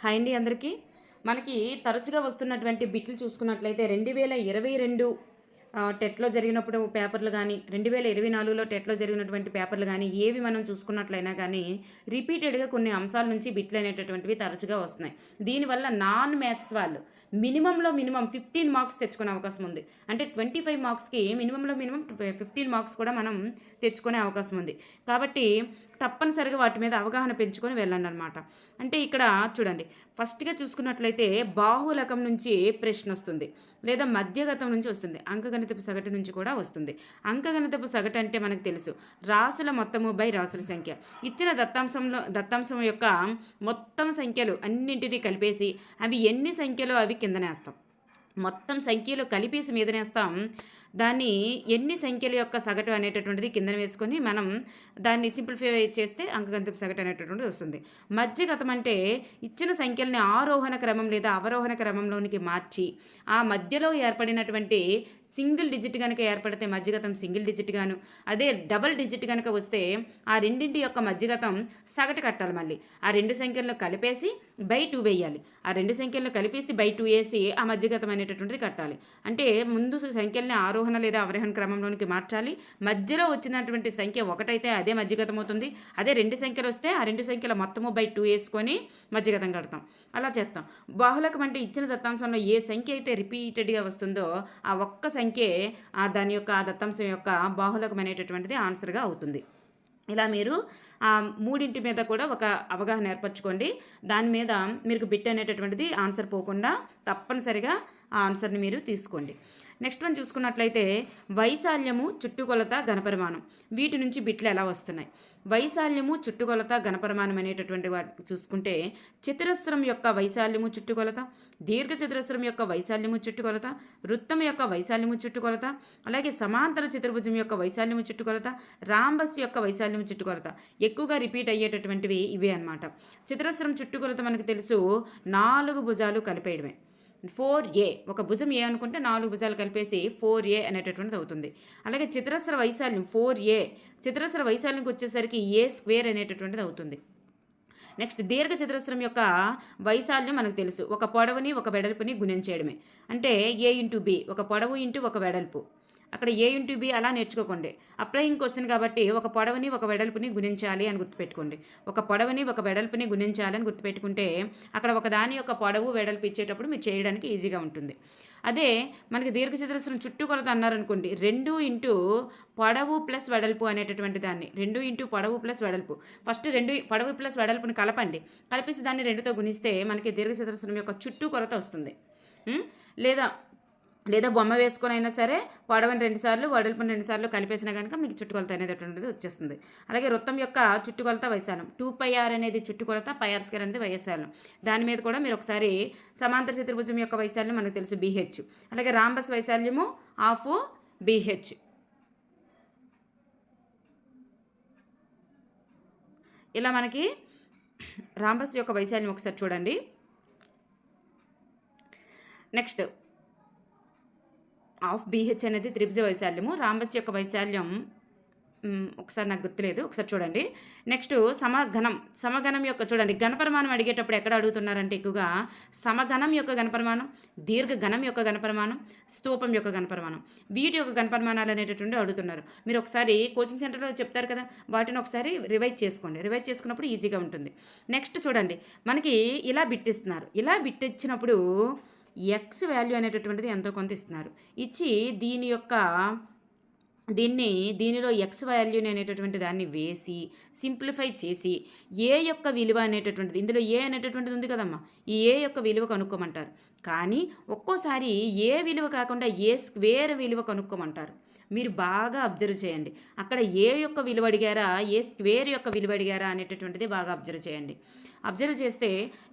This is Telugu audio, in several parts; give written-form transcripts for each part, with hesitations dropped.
హాయ్ అండి అందరికీ. మనకి తరచుగా వస్తున్నటువంటి బిట్లు చూసుకున్నట్లయితే 2022 టెట్‌లో జరిగినప్పుడు పేపర్‌లు గానీ, 2024లో టెట్‌లో జరిగినటువంటి పేపర్‌లు గానీ, ఏవి మనం చూసుకున్నట్లయినా గానీ, రిపీటెడ్‌గా కొన్ని అంశాల నుంచి బిట్లనేటటువంటివి తరచుగా వస్తున్నాయి. దీనివల్ల నాన్ మ్యాథ్స్ వాళ్ళు మినిమమ్ 15 మార్క్స్ తెచ్చుకునే అవకాశం ఉంది. అంటే 25 మార్క్స్‌కి మినిమమ్ 15 మార్క్స్ కూడా మనం తెచ్చుకునే అవకాశం ఉంది. కాబట్టి తప్పనిసరిగా వాటి మీద అవగాహన పెంచుకొని వెళ్ళండనమాట. అంటే ఇక్కడ చూడండి, ఫస్ట్‌గా చూసుకున్నట్లయితే బాహుళకం నుంచి ప్రశ్నొస్తుంది. లేదా మధ్యగతం నుంచి వస్తుంది. అంకగణితపు సగటు నుంచి కూడా వస్తుంది. అంకగణితపు సగటు అంటే మనకు తెలుసు. రాసుల మొత్తము బై రాసుల సంఖ్య. ఇచ్చిన దత్తాంశం యొక్క మొత్తం సంఖ్యలు అన్నింటినీ కలిపేసి అవి ఎన్ని సంఖ్యలో అవి కిందనేస్తాం. మొత్తం సంఖ్యలు కలిపేసి మీదనేస్తాం. దాన్ని ఎన్ని సంఖ్యల యొక్క సగటు అనేటటువంటిది కిందన వేసుకొని మనం దాన్ని సింప్లిఫై చేస్తే అంకగణితపు సగటు అనేటటువంటిది వస్తుంది. మధ్యగతం అంటే ఇచ్చిన సంఖ్యల్ని ఆరోహణ క్రమం లేదా అవరోహణ క్రమంలోనికి మార్చి ఆ మధ్యలో ఏర్పడినటువంటి సింగిల్ డిజిట్ కనుక ఏర్పడితే మధ్యగతం సింగిల్ డిజిట్ గాను, అదే డబల్ డిజిట్ కనుక వస్తే ఆ రెండింటి యొక్క మధ్యగతం సగటు కట్టాలి. మళ్ళీ ఆ రెండు సంఖ్యలను కలిపేసి బై 2 వేయాలి. ఆ రెండు సంఖ్యలను కలిపేసి బై 2 వేసి ఆ మధ్యగతం అనేటటువంటిది కట్టాలి. అంటే ముందు సంఖ్యల్ని ఆరోహణ లేదా అవరోహణ క్రమంలోనికి మార్చాలి. మధ్యలో వచ్చినటువంటి సంఖ్య ఒకటైతే అదే మధ్యగతం అవుతుంది. అదే రెండు సంఖ్యలు వస్తే ఆ రెండు సంఖ్యల మొత్తము బై 2 వేసుకొని మధ్యగతం కడతాం. అలా చేస్తాం. బాహుళకం అంటే ఇచ్చిన దత్తాంశంలో ఏ సంఖ్య అయితే రిపీటెడ్గా వస్తుందో ఆ ఒక్క సంఖ్యే దాని యొక్క ఆ దత్తాంశం యొక్క బాహుళకం అనేటటువంటిది ఆన్సర్గా అవుతుంది. ఇలా మీరు మూడింటి మీద కూడా ఒక అవగాహన ఏర్పరచుకోండి. దాని మీద మీకు బిట్ అనేటటువంటిది ఆన్సర్ పోకుండా తప్పనిసరిగా ఆ ఆన్సర్ని మీరు తీసుకోండి. నెక్స్ట్ వన్ చూసుకున్నట్లయితే వైశాల్యము, చుట్టుకొలత, ఘనపరిమాణం. వీటి నుంచి బిట్లు ఎలా వస్తున్నాయి? వైశాల్యము, చుట్టుకొలత, ఘనపరిమాణం అనేటటువంటి వాటి చూసుకుంటే చతురస్రం యొక్క వైశాల్యము, చుట్టుకొలత, దీర్ఘ చతురస్రం యొక్క వైశాల్యము, చుట్టుకొలత, వృత్తం యొక్క వైశాల్యము, చుట్టుకొలత, అలాగే సమాంతర చతుర్భుజం యొక్క వైశాల్యము, చుట్టుకొలత, రాంబస్ యొక్క వైశాల్యము, చుట్టుకొలత ఎక్కువగా రిపీట్ అయ్యేటటువంటివి ఇవే అన్నమాట. చతురస్రం చుట్టుకొలత మనకు తెలుసు, 4 భుజాలు కలిపేయడమే. 4a, ఒక భుజం ఏ అనుకుంటే 4 భుజాలు కలిపేసి 4a అనేటటువంటిది అవుతుంది. అలాగే చతురస్ర వైశాల్యం 4a, చతురస్ర వైశాల్యంకి వచ్చేసరికి a స్క్వేర్ అనేటటువంటిది అవుతుంది. నెక్స్ట్ దీర్ఘ చతురస్రం యొక్క వైశాల్యం మనకు తెలుసు, ఒక పొడవుని ఒక వెడల్పుని గుణించేయడమే. అంటే a ఇంటూ b, ఒక పొడవు ఇంటూ ఒక వెడల్పు. అక్కడ a ఇంటూ b అలా నేర్చుకోకండి. అప్లయింగ్ క్వశ్చన్ కాబట్టి ఒక పొడవుని ఒక వెడల్పుని గుణించాలి అని గుర్తుపెట్టుకోండి. ఒక పొడవుని ఒక వెడల్పుని గుణించాలి అని గుర్తుపెట్టుకుంటే అక్కడ ఒక దాని యొక్క పొడవు వెడల్పు ఇచ్చేటప్పుడు మీరు చేయడానికి ఈజీగా ఉంటుంది. అదే మనకి దీర్ఘచతురస్రం చుట్టుకొలత అన్నారనుకోండి, 2 ఇంటూ పొడవు ప్లస్ వెడల్పు అనేటటువంటి దాన్ని, 2 ఇంటూ పొడవు ప్లస్ వెడల్పు. ఫస్ట్ 2 పొడవు ప్లస్ వెడల్పుని కలపండి. కలిపేసి దాన్ని 2తో గుణిస్తే మనకి దీర్ఘచతురస్రం యొక్క చుట్టుకొలత వస్తుంది. లేదా బొమ్మ వేసుకొని అయినా సరే పొడవుని 2 సార్లు వెడల్పుని 2 సార్లు కలిపేసినా కనుక మీకు చుట్టుకొలత అనేటటువంటిది వచ్చేస్తుంది. అలాగే వృత్తం యొక్క చుట్టుకొలత వైశాల్యం 2πr అనేది చుట్టుకొలత, πr² అనేది వైశాల్యం. దాని మీద కూడా మీరు ఒకసారి సమాంతర చతుర్భుజం యొక్క వైశాల్యం మనకు తెలుసు BH. అలాగే రాంబస్ వైశాల్యము హాఫ్ BH. ఇలా మనకి రాంబస్ యొక్క వైశాల్యం ఒకసారి చూడండి. నెక్స్ట్ హాఫ్ BH అనేది త్రిభుజ వైశాల్యము. రాంబస్ యొక్క వైశాల్యం ఒకసారి నాకు గుర్తులేదు, ఒకసారి చూడండి. నెక్స్ట్ సమగణం యొక్క చూడండి, ఘనపరిమాణం అడిగేటప్పుడు ఎక్కడ అడుగుతున్నారంటే ఎక్కువగా సమగణం యొక్క ఘనపరిమాణం, దీర్ఘ గణం యొక్క ఘనపరిమాణం, స్తూపం యొక్క ఘనపరిమాణం, వీటి యొక్క ఘనపరిమాణాలు అనేటటువంటి అడుగుతున్నారు. మీరు ఒకసారి కోచింగ్ సెంటర్లో చెప్తారు కదా, వాటిని ఒకసారి రివైజ్ చేసుకోండి. రివైజ్ చేసుకున్నప్పుడు ఈజీగా ఉంటుంది. నెక్స్ట్ చూడండి, మనకి ఇలా బిట్టిస్తున్నారు. ఇలా బిట్టిచ్చినప్పుడు ఎక్స్ వాల్యూ అనేటటువంటిది ఎంతో కొంత ఇస్తున్నారు. ఇచ్చి దీనిలో ఎక్స్ వాల్యూని అనేటటువంటి దాన్ని వేసి సింప్లిఫై చేసి ఏ యొక్క విలువ అనేటటువంటిది, ఇందులో ఏ అనేటటువంటిది ఉంది కదమ్మా, ఈ ఏ యొక్క విలువ కనుక్కోమంటారు. కానీ ఒక్కోసారి ఏ విలువ కాకుండా ఏ స్క్వేర్ విలువ కనుక్కోమంటారు. మీరు బాగా అబ్జర్వ్ చేయండి. అక్కడ ఏ యొక్క విలువ అడిగారా, ఏ స్క్వేర్ యొక్క విలువ అడిగారా అనేటటువంటిది బాగా అబ్జర్వ్ చేయండి. అబ్జర్వ్ చేస్తే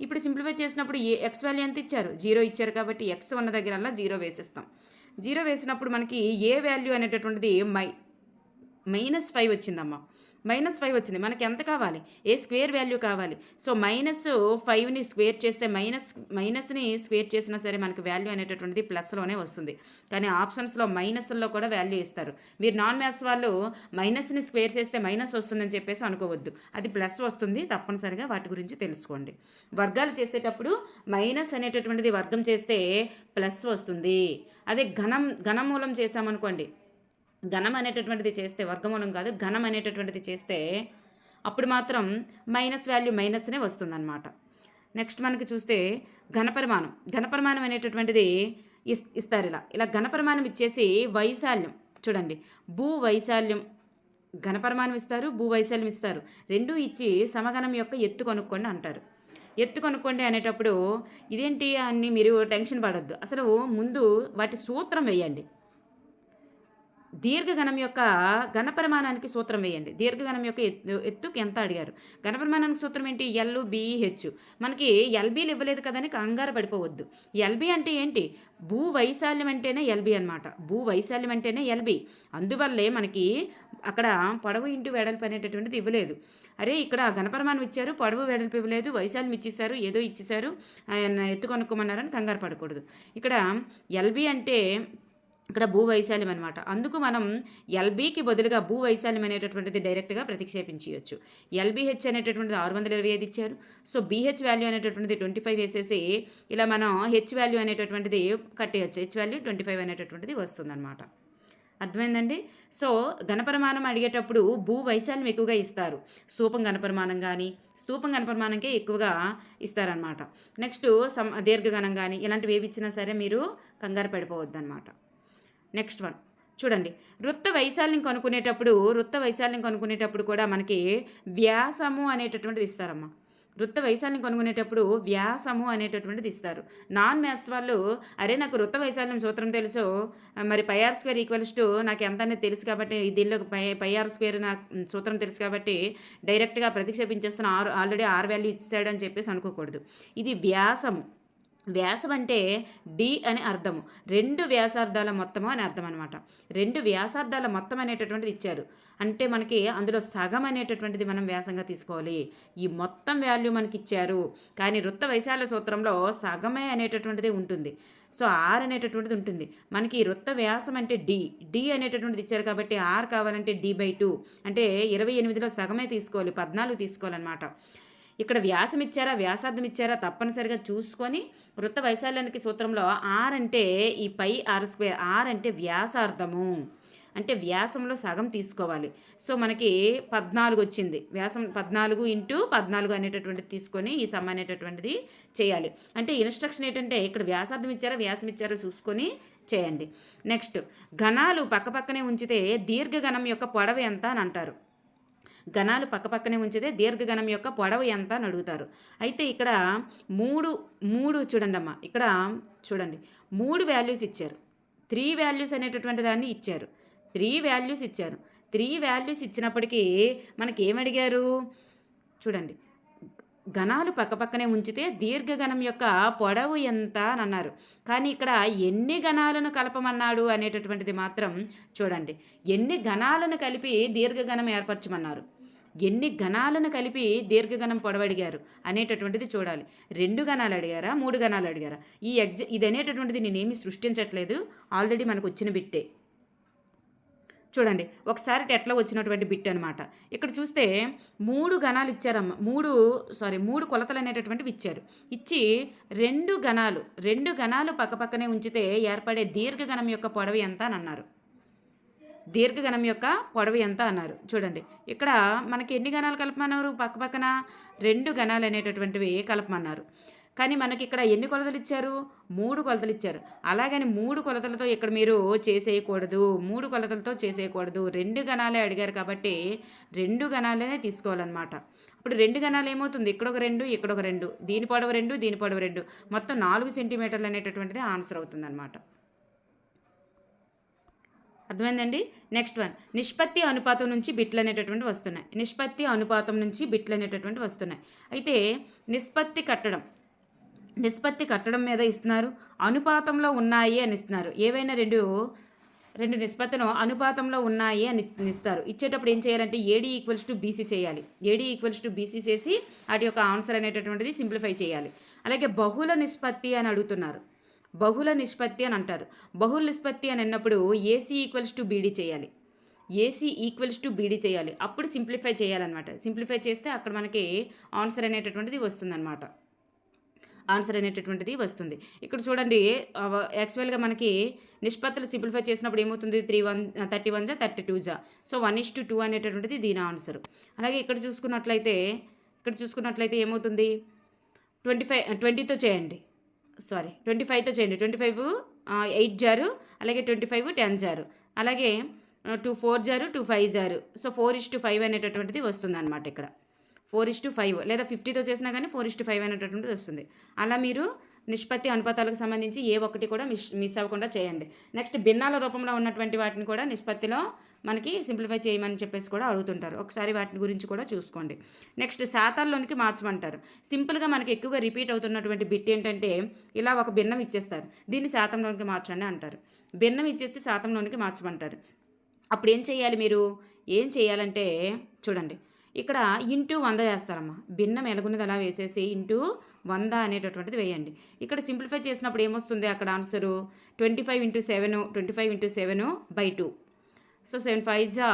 ఇప్పుడు సింప్లిఫై చేసినప్పుడు ఏ ఎక్స్ వాల్యూ ఎంత ఇచ్చారు, 0 ఇచ్చారు కాబట్టి ఎక్స్ ఉన్న దగ్గరల్లా 0 వేసేస్తాం. 0 వేసినప్పుడు మనకి ఏ వాల్యూ అనేటటువంటిది -5 వచ్చిందమ్మా. -5 వచ్చింది. మనకి ఎంత కావాలి? ఏ స్క్వేర్ వాల్యూ కావాలి. సో, -5ని స్క్వేర్ చేస్తే మైనస్‌ని స్క్వేర్ చేసినా సరే మనకి వాల్యూ అనేటటువంటిది ప్లస్‌లోనే వస్తుంది. కానీ ఆప్షన్స్‌లో మైనస్‌ల్లో కూడా వాల్యూ ఇస్తారు. మీరు నాన్ మ్యాథ్స్ వాళ్ళు మైనస్‌ని స్క్వేర్ చేస్తే మైనస్ వస్తుందని చెప్పేసి అనుకోవద్దు. అది ప్లస్ వస్తుంది. తప్పనిసరిగా వాటి గురించి తెలుసుకోండి. వర్గాలు చేసేటప్పుడు మైనస్ అనేటటువంటిది వర్గం చేస్తే ప్లస్ వస్తుంది. అదే ఘనమూలం చేసామనుకోండి, ఘనం అనేటటువంటిది చేస్తే, వర్గమూలం కాదు, ఘనం అనేటటువంటిది చేస్తే అప్పుడు మాత్రం మైనస్ వాల్యూ మైనస్నే వస్తుందన్నమాట. నెక్స్ట్ మనకి చూస్తే ఘనపరిమాణం అనేటటువంటిది ఇస్తారు. ఇలా ఘనపరిమాణం ఇచ్చేసి వైశాల్యం చూడండి, భూ వైశాల్యం, ఘనపరిమాణం ఇస్తారు, భూ వైశాల్యం ఇస్తారు. రెండూ ఇచ్చి సమగణం యొక్క ఎత్తు కనుక్కోండి అంటారు. ఎత్తు కనుక్కోండి అనేటప్పుడు ఇదేంటి అని మీరు టెన్షన్ పడొద్దు. అసలు ముందు వాటి సూత్రం వేయండి. దీర్ఘగణం యొక్క ఘనపరిమాణానికి సూత్రం వేయండి. దీర్ఘగణం యొక్క ఎత్తుకి ఎంత అడిగారు. ఘనపరిమాణానికి సూత్రం ఏంటి? L B H. మనకి ఎల్బీలు ఇవ్వలేదు కదని కంగారు పడిపోవద్దు. ఎల్బీ అంటే ఏంటి? భూ వైశాల్యం అంటేనే ఎల్బీ అనమాట. భూ వైశాల్యం అంటేనే ఎల్బీ. అందువల్లే మనకి అక్కడ పొడవు ఇంటూ వెడల్పు అనేటటువంటిది ఇవ్వలేదు. అరే ఇక్కడ ఘనపరిమాణం ఇచ్చారు, పొడవు వెడల్పు ఇవ్వలేదు, వైశాల్యం ఇచ్చేసారు, ఏదో ఇచ్చేసారు, ఎత్తు కనుక్కోమన్నారని కంగారు పడకూడదు. ఇక్కడ ఎల్బీ అంటే ఇక్కడ భూ వైశాల్యం అనమాట. అందుకు మనం ఎల్బీకి బదులుగా భూ వైశాల్యం అనేటటువంటిది డైరెక్ట్గా ప్రతిక్షేపించవచ్చు. ఎల్బీహెచ్ అనేటటువంటిది 625 ఇచ్చారు. సో బీహెచ్ వాల్యూ అనేటటువంటిది 25 వేసేసి ఇలా మనం హెచ్ వాల్యూ అనేటటువంటిది కట్టేయచ్చు. హెచ్ వాల్యూ 25 అనేటటువంటిది వస్తుందన్నమాట. అర్థమైందండి. సో ఘనపరిమాణం అడిగేటప్పుడు భూ వైశాల్యం ఎక్కువగా ఇస్తారు. స్తూపం ఘనపరిమాణంకే ఎక్కువగా ఇస్తారనమాట. నెక్స్ట్ దీర్ఘగణం కానీ ఇలాంటివి ఏవి ఇచ్చినా సరే మీరు కంగారు పడిపోవద్దు అనమాట. నెక్స్ట్ వన్ చూడండి, వృత్త వైశాల్యం కనుక్కునేటప్పుడు కూడా మనకి వ్యాసము అనేటటువంటిది ఇస్తారమ్మా. వృత్త వైశాల్యం కనుక్కునేటప్పుడు వ్యాసము అనేటటువంటిది ఇస్తారు. నాన్ మ్యాథ్స్ వాళ్ళు అరే నాకు వృత్త వైశాల్యం సూత్రం తెలుసు, మరి πr² = నాకు ఎంత అనేది తెలుసు కాబట్టి దీనిలో πr² నాకు సూత్రం తెలుసు కాబట్టి డైరెక్ట్గా ప్రతిక్షేపించేస్తున్న ఆల్రెడీ 6 వాల్యూ ఇచ్చాడు అని చెప్పేసి అనుకోకూడదు. ఇది వ్యాసము. వ్యాసం అంటే డి అని అర్థము. 2 వ్యాసార్థాల మొత్తము అని అర్థం అనమాట. 2 వ్యాసార్థాల మొత్తం అనేటటువంటిది ఇచ్చారు అంటే మనకి అందులో సగం అనేటటువంటిది మనం వ్యాసంగా తీసుకోవాలి. ఈ మొత్తం వాల్యూ మనకి ఇచ్చారు, కానీ వృత్త వైశాల్య సూత్రంలో సగమే అనేటటువంటిది ఉంటుంది. సో ఆర్ అనేటటువంటిది ఉంటుంది. మనకి వృత్త వ్యాసం అంటే డి అనేటటువంటిది ఇచ్చారు కాబట్టి ఆర్ కావాలంటే d/2 అంటే 28లో సగమే తీసుకోవాలి, 14 తీసుకోవాలన్నమాట. ఇక్కడ వ్యాసం ఇచ్చారా, వ్యాసార్థం ఇచ్చారా తప్పనిసరిగా చూసుకొని వృత్త వైశాల్యానికి సూత్రంలో ఆర్ అంటే ఈ πr², ఆర్ అంటే వ్యాసార్థము, అంటే వ్యాసంలో సగం తీసుకోవాలి. సో మనకి 14 వచ్చింది. వ్యాసం 14 × 14 అనేటటువంటిది తీసుకొని ఈ సమ్ అనేటటువంటిది చేయాలి. అంటే ఇన్స్ట్రక్షన్ ఏంటంటే ఇక్కడ వ్యాసార్థం ఇచ్చారా, వ్యాసం ఇచ్చారో చూసుకొని చేయండి. నెక్స్ట్ ఘనాలు పక్కపక్కనే ఉంచితే దీర్ఘగణం యొక్క పొడవు ఎంత అని అంటారు. ఘనాలు పక్కపక్కనే ఉంచితే దీర్ఘగణం యొక్క పొడవు ఎంత అని అడుగుతారు. అయితే ఇక్కడ మూడు చూడండి అమ్మా, ఇక్కడ చూడండి 3 వాల్యూస్ ఇచ్చారు. 3 వాల్యూస్ అనేటటువంటి దాన్ని ఇచ్చారు. 3 వాల్యూస్ ఇచ్చారు. 3 వాల్యూస్ ఇచ్చినప్పటికీ మనకి ఏమడిగారు చూడండి, ఘనాలు పక్కపక్కనే ఉంచితే దీర్ఘగణం యొక్క పొడవు ఎంత అని అన్నారు. కానీ ఇక్కడ ఎన్ని ఘనాలను కలపమన్నాడు అనేటటువంటిది మాత్రం చూడండి, ఎన్ని ఘనాలను కలిపి దీర్ఘగణం ఏర్పరచమన్నారు, ఎన్ని ఘనాలను కలిపి దీర్ఘగణం పొడవు అడిగారు అనేటటువంటిది చూడాలి. 2 ఘనాలు అడిగారా, 3 ఘనాలు అడిగారా? ఇది అనేటటువంటిది నేనేమి సృష్టించట్లేదు, ఆల్రెడీ మనకు వచ్చిన బిట్టే. చూడండి ఒకసారి టెట్లో వచ్చినటువంటి బిట్ అనమాట. ఇక్కడ చూస్తే 3 ఘనాలు ఇచ్చారమ్మ, 3 కొలతలు అనేటటువంటివి ఇచ్చారు. ఇచ్చి 2 ఘనాలు పక్కపక్కనే ఉంచితే ఏర్పడే దీర్ఘగణం యొక్క పొడవు ఎంత అని అన్నారు. దీర్ఘగణం యొక్క పొడవు ఎంత అన్నారు. చూడండి ఇక్కడ మనకి ఎన్ని ఘనాలు కలపమన్నారు, పక్కపక్కన 2 ఘనాలు అనేటటువంటివి కలపమన్నారు. కానీ మనకి ఇక్కడ ఎన్ని కొలతలు ఇచ్చారు, 3 కొలతలు ఇచ్చారు. అలాగని 3 కొలతలతో ఇక్కడ మీరు చేసేయకూడదు, 3 కొలతలతో చేసేయకూడదు. 2 ఘనాలే అడిగారు కాబట్టి 2 ఘనాలే తీసుకోవాలన్నమాట. ఇప్పుడు 2 ఘనాలు ఏమవుతుంది, ఇక్కడ ఒక 2, ఇక్కడ ఒక 2, దీని పొడవు 2, దీని పొడవు 2, మొత్తం 4 సెంటీమీటర్లు అనేటటువంటిది ఆన్సర్ అవుతుందన్నమాట. అర్థమైందండి. నెక్స్ట్ వన్, నిష్పత్తి అనుపాతం నుంచి బిట్లు అనేటటువంటి వస్తున్నాయి. నిష్పత్తి అనుపాతం నుంచి బిట్లు అనేటటువంటి వస్తున్నాయి. అయితే నిష్పత్తి కట్టడం మీద ఇస్తున్నారు, అనుపాతంలో ఉన్నాయి అని ఇస్తున్నారు. ఏవైనా రెండు నిష్పత్తులు అనుపాతంలో ఉన్నాయి అని ఇస్తారు. ఇచ్చేటప్పుడు ఏం చేయాలంటే ఏడీ ఈక్వల్స్ టు బీసీ చేయాలి. ఏడీ ఈక్వల్స్ టు బీసీ చేసి వాటి యొక్క ఆన్సర్ అనేటటువంటిది సింప్లిఫై చేయాలి. అలాగే బహుళ నిష్పత్తి అని అడుగుతున్నారు. బహుళ నిష్పత్తి అని అంటారు. బహుళ నిష్పత్తి అని అన్నప్పుడు ఏసీ ఈక్వల్స్ టు బీడీ చేయాలి. ఏసీ ఈక్వల్స్ టు బీడీ చేయాలి. అప్పుడు సింప్లిఫై చేయాలన్నమాట. సింప్లిఫై చేస్తే అక్కడ మనకి ఆన్సర్ అనేటటువంటిది వస్తుందన్నమాట. ఆన్సర్ అనేటటువంటిది వస్తుంది. ఇక్కడ చూడండి, యాక్చువల్గా మనకి నిష్పత్తులు సింప్లిఫై చేసినప్పుడు ఏమవుతుంది, 31 జా 32 జా. సో 1:2 అనేటటువంటిది దీని ఆన్సర్. అలాగే ఇక్కడ చూసుకున్నట్లయితే ఏమవుతుంది, 20తో చేయండి, 25తో చేయండి. 25 8 జారు, అలాగే 25 10 జారు, అలాగే 2 4 జారు, 2 5 జారు. సో 4:5 అనేటటువంటిది వస్తుంది అనమాట. ఇక్కడ 4:5 లేదా 50తో చేసినా కానీ 4:5 అనేటటువంటిది వస్తుంది. అలా మీరు నిష్పత్తి అనుపాతాలకు సంబంధించి ఏ ఒక్కటి కూడా మిస్ అవ్వకుండా చేయండి. నెక్స్ట్ భిన్నాల రూపంలో ఉన్నటువంటి వాటిని కూడా నిష్పత్తిలో మనకి సింప్లిఫై చేయమని చెప్పేసి కూడా అడుగుతుంటారు. ఒకసారి వాటి గురించి కూడా చూసుకోండి. నెక్స్ట్ శాతాల్లోనికి మార్చమంటారు. సింపుల్గా మనకి ఎక్కువగా రిపీట్ అవుతున్నటువంటి బిట్ ఏంటంటే, ఇలా ఒక భిన్నం ఇచ్చేస్తారు, దీన్ని శాతంలోనికి మార్చండి అంటారు. భిన్నం ఇచ్చేస్తే శాతంలోనికి మార్చమంటారు. అప్పుడు ఏం చేయాలంటే చూడండి, ఇక్కడ ఇంటూ 100 చేస్తారమ్మా. భిన్నం ఎలాగున్నది అలా వేసేసి ఇంటూ 100 అనేటటువంటిది వేయండి. ఇక్కడ సింప్లిఫై చేసినప్పుడు ఏమొస్తుంది అక్కడ ఆన్సరు, 25 × 7, 25 × 7/2. సో 7 5 జా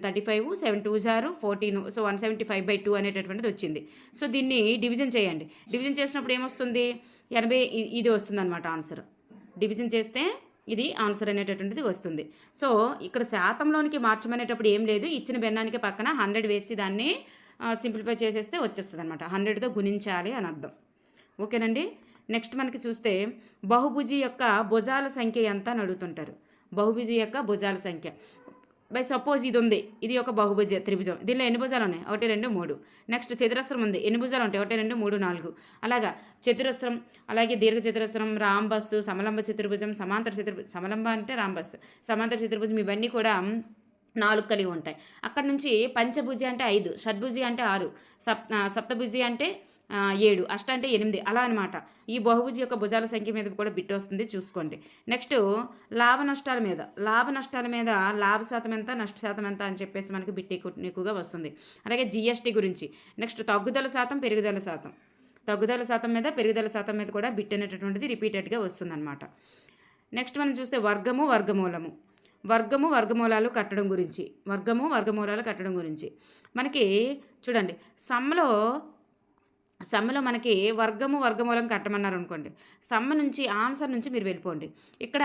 35, 7 2 జారు 14. సో 175/2 అనేటటువంటిది వచ్చింది. సో దీన్ని డివిజన్ చేయండి. డివిజన్ చేసినప్పుడు ఏమొస్తుంది, 80. ఇది వస్తుంది అనమాట ఆన్సర్. డివిజన్ చేస్తే ఇది ఆన్సర్ అనేటటువంటిది వస్తుంది. సో ఇక్కడ శాతంలోనికి మార్చమనేటప్పుడు ఏం లేదు, ఇచ్చిన భిన్నానికి పక్కన 100 వేసి దాన్ని సింప్లిఫై చేసేస్తే వచ్చేస్తుంది అనమాట. 100తో గుణించాలి అని అర్థం. ఓకేనండి. నెక్స్ట్ మనకి చూస్తే బహుభుజి యొక్క భుజాల సంఖ్య ఎంత అని అడుగుతుంటారు. బహుభుజి యొక్క భుజాల సంఖ్య. బై సపోజ్ ఇది ఉంది, ఇది ఒక బహుభుజ త్రిభుజం. దీనిలో ఎన్ని భుజాలు ఉన్నాయి, 1 2 3. నెక్స్ట్ చతురస్రం ఉంది, ఎన్ని భుజాలు ఉంటాయి, 1 2 3 4. అలాగా చతురస్రం, అలాగే దీర్ఘ చతురస్రం, రాంబస్, సమలంబ చతుర్భుజం, సమాంతర చతుర్భుజం. సమలంబ అంటే రాంబస్, సమాంతర చతుర్భుజం, ఇవన్నీ కూడా 4 కలిగి ఉంటాయి. అక్కడ నుంచి పంచభుజి అంటే 5, షడ్భుజి అంటే 6, సప్తభుజి అంటే 7, అష్ట అంటే 8, అలా అనమాట. ఈ బహుభుజి యొక్క భుజాల సంఖ్య మీద కూడా బిట్ వస్తుంది, చూసుకోండి. నెక్స్ట్ లాభ నష్టాల మీద లాభ శాతం ఎంత, నష్ట శాతం ఎంత అని చెప్పేసి మనకి బిట్ ఎక్కువగా వస్తుంది. అలాగే జిఎస్టీ గురించి. నెక్స్ట్ తగ్గుదల శాతం, పెరుగుదల శాతం. తగ్గుదల శాతం మీద, పెరుగుదల శాతం మీద కూడా బిట్ అనేటటువంటిది రిపీటెడ్గా వస్తుందన్నమాట. నెక్స్ట్ మనం చూస్తే వర్గమూలాలు కట్టడం గురించి. మనకి చూడండి, సమ్మలో మనకి వర్గమూలం కట్టమన్నారు అనుకోండి. సమ్మ నుంచి ఆన్సర్ నుంచి మీరు వెళ్ళిపోండి. ఇక్కడ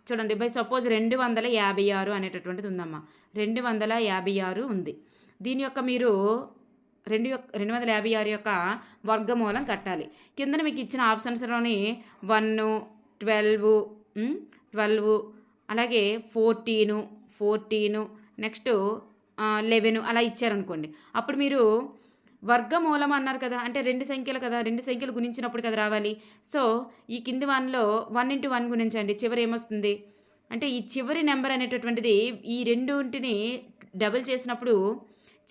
చూడండి, బై సపోజ్ 256 అనేటటువంటిది ఉందమ్మా. 256 ఉంది. దీని యొక్క మీరు 256 యొక్క వర్గమూలం కట్టాలి. కింద మీకు ఇచ్చిన ఆప్షన్స్లోని 1 12 అలాగే 14 నెక్స్ట్ 11 అలా ఇచ్చారనుకోండి. అప్పుడు మీరు వర్గమూలం అన్నారు కదా, అంటే 2 సంఖ్యలు కదా, 2 సంఖ్యలు గుణించినప్పుడు కదా రావాలి. సో ఈ కింది 1లో 1 × 1 గుణించండి, చివరి ఏమొస్తుంది అంటే ఈ చివరి నెంబర్ అనేటటువంటిది ఈ రెండింటిని డబుల్ చేసినప్పుడు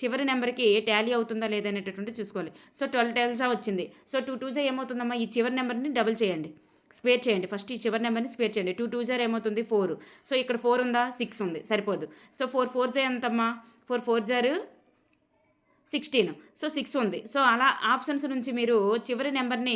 చివరి నెంబర్కి టాలీ అవుతుందా లేదా అనేటటువంటిది చూసుకోవాలి. సో 12 టైల్స్ వచ్చింది. సో 2 2 ఏమవుతుందమ్మా, ఈ చివరి నెంబర్ని డబుల్ చేయండి, స్క్వేర్ చేయండి. ఫస్ట్ ఈ చివరి నెంబర్ని స్క్వేర్ చేయండి. 2 2 ఏమవుతుంది, 4. సో ఇక్కడ 4 ఉందా, 6 ఉంది, సరిపోదు. సో 4 4 ఎంతమ్మా, 4 4 16. సో 6 ఉంది. సో అలా ఆప్షన్స్ నుంచి మీరు చివరి నెంబర్ని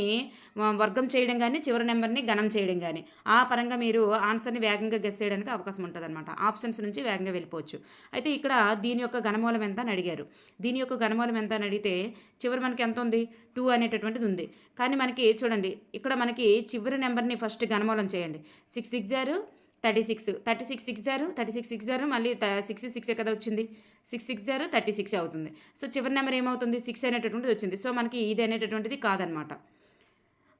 వర్గం చేయడం కానీ, చివరి నెంబర్ని గణం చేయడం కానీ, ఆ పరంగా మీరు ఆన్సర్ని వేగంగా గెస్ చేయడానికి అవకాశం ఉంటుంది అనమాట. ఆప్షన్స్ నుంచి వేగంగా వెళ్ళిపోవచ్చు. అయితే ఇక్కడ దీని యొక్క ఘనమూలం ఎంత అని అడిగారు. దీని యొక్క ఘనమూలం ఎంత అని అడిగితే చివరి మనకి ఎంత ఉంది, 2 అనేటటువంటిది ఉంది. కానీ మనకి చూడండి, ఇక్కడ మనకి చివరి నెంబర్ని ఫస్ట్ ఘనమూలం చేయండి. 6 6 36, 36 6 36 6 మళ్ళీ 6 6 కదా వచ్చింది, 6 6 36 అవుతుంది. సో చివరి నెంబర్ ఏమవుతుంది, 6 అనేటటువంటిది వచ్చింది. సో మనకి ఇది అనేటటువంటిది కాదనమాట.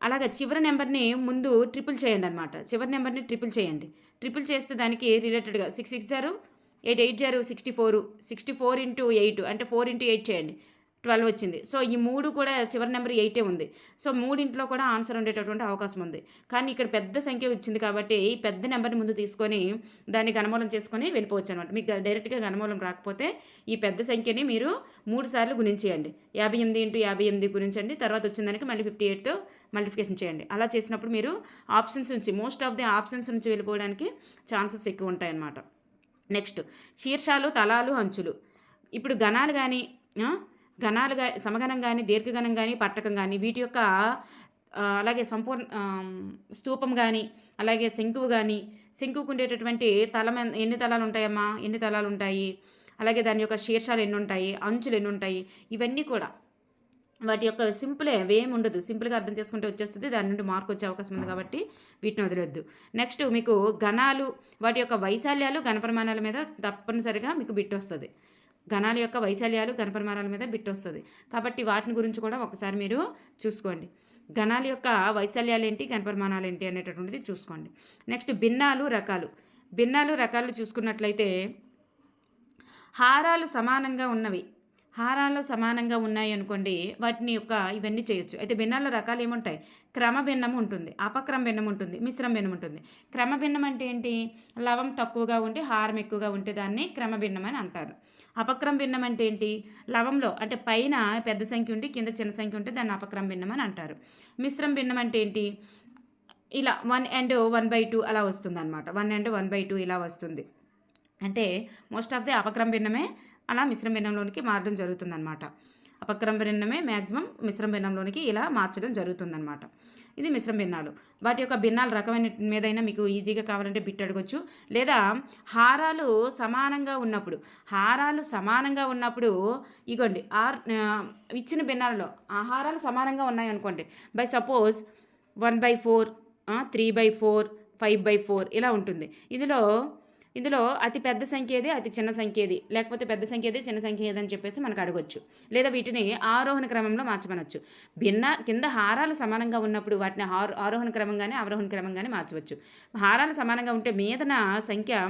అలాగే చివరి నెంబర్ని ముందు ట్రిపుల్ చేయండి అనమాట. చివరి నెంబర్ని ట్రిపుల్ చేయండి. ట్రిపుల్ చేస్తే దానికి రిలేటెడ్గా 6 6 8 8 64 × 8 అంటే 4 × 8 చేయండి. 12 వచ్చింది. సో, ఈ 3 కూడా చివరి నెంబర్ 8 ఉంది. సో, మూడింట్లో కూడా ఆన్సర్ ఉండేటటువంటి అవకాశం ఉంది. కానీ ఇక్కడ పెద్ద సంఖ్య వచ్చింది కాబట్టి ఈ పెద్ద నెంబర్‌ని ముందు తీసుకొని దాన్ని ఘనమూలం చేసుకొని వెళ్ళిపోవచ్చనమాట. మీకు డైరెక్ట్‌గా ఘనమూలం రాకపోతే ఈ పెద్ద సంఖ్యని మీరు 3 సార్లు గుణించేయండి. 58 × 58 గుణించండి. తర్వాత వచ్చిన దానికి మళ్ళీ 58తో మల్టిప్లికేషన్ చేయండి. అలా చేసినప్పుడు మీరు ఆప్షన్స్ నుంచి మోస్ట్ ఆఫ్ ది ఆప్షన్స్ నుంచి వెళ్ళిపోవడానికి ఛాన్సెస్ ఎక్కువ ఉంటాయన్నమాట. నెక్స్ట్ శీర్షాలు, తలాలు, అంచులు. ఇప్పుడు గణాలు గానీ సమగణం గానీ, దీర్ఘగణం గానీ, పట్టకం గానీ వీటి యొక్క అలాగే స్తూపం గానీ, అలాగే శంకువు గానీ, శంకువుకు ఉండేటటువంటి తలం ఎన్ని తలాలు ఉంటాయమ్మా? ఎన్ని తలాలు ఉంటాయి? అలాగే దాని యొక్క శీర్షాలు ఎన్ని ఉంటాయి? అంచులు ఎన్ని ఉంటాయి? ఇవన్నీ కూడా వాటి యొక్క సింపులే, అవేమి ఉండదు. సింపుల్గా అర్థం చేసుకుంటే వచ్చేస్తుంది. దాని నుండి మార్క్ వచ్చే అవకాశం ఉంది కాబట్టి వీటిని వదిలేద్దు. నెక్స్ట్ మీకు గణాలు, వాటి యొక్క వైశాల్యాలు, ఘనపరిమాణాల మీద తప్పనిసరిగా మీకు బిట్ వస్తుంది. గణాల యొక్క వైశాల్యాలు, ఘనపరిమాణాల మీద బిట్ వస్తుంది. కాబట్టి వాటిని గురించి కూడా ఒకసారి మీరు చూసుకోండి. గణాల యొక్క వైశాల్యాలు ఏంటి, ఘనపరిమాణాలు ఏంటి అనేటటువంటిది చూసుకోండి. నెక్స్ట్ భిన్నాలు, రకాలు. భిన్నాలు, రకాలు చూసుకున్నట్లయితే హారాలు సమానంగా ఉన్నవి, హారాల్లో సమానంగా ఉన్నాయి అనుకోండి, వాటిని యొక్క ఇవన్నీ చేయొచ్చు. అయితే భిన్నాల రకాలు ఏముంటాయి? క్రమ భిన్నం ఉంటుంది, అపక్రమ భిన్నం ఉంటుంది, మిశ్రమ భిన్నం ఉంటుంది. క్రమ భిన్నం అంటే ఏంటి? లవం తక్కువగా ఉండి హారం ఎక్కువగా ఉంటే దాన్ని క్రమ భిన్నం అని అంటారు. అపక్రమ భిన్నం అంటే ఏంటి? లవంలో అంటే పైన పెద్ద సంఖ్య ఉండి కింద చిన్న సంఖ్య ఉంటే దాన్ని అపక్రమ భిన్నం అని అంటారు. మిశ్రమ భిన్నం అంటే ఏంటి? ఇలా 1 and 1/2 అలా వస్తుంది అనమాట. 1 and 1/2 ఇలా వస్తుంది. అంటే మోస్ట్ ఆఫ్ ది అపక్రమ భిన్నమే అలా మిశ్రమ భిన్నంలోనికి మారడం జరుగుతుందన్నమాట. అపక్రమ భిన్నమే మ్యాక్సిమం మిశ్రమ భిన్నంలోనికి ఇలా మార్చడం జరుగుతుందన్నమాట. ఇది మిశ్రమ భిన్నాలు. వాటి యొక్క భిన్నాల రకమైన మీదైనా మీకు ఈజీగా కావాలంటే బిట్ అడగొచ్చు. లేదా హారాలు సమానంగా ఉన్నప్పుడు ఇగోండి ఇచ్చిన భిన్నాలలో ఆ హారాలు సమానంగా ఉన్నాయనుకోండి. బై సపోజ్ 1/4, 3/4, 5/4 ఇలా ఉంటుంది. ఇందులో అతి పెద్ద సంఖ్య ఏది, అతి చిన్న సంఖ్య ఏది, లేకపోతే పెద్ద సంఖ్య ఏది, చిన్న సంఖ్య ఏది అని చెప్పేసి మనకు అడగొచ్చు. లేదా వీటిని ఆరోహణ క్రమంలో మార్చమనొచ్చు. కింద హారాలు సమానంగా ఉన్నప్పుడు వాటిని ఆరోహణ క్రమంగానే అవరోహణ క్రమంగానే మార్చవచ్చు. హారాలు సమానంగా ఉంటే మీదన సంఖ్య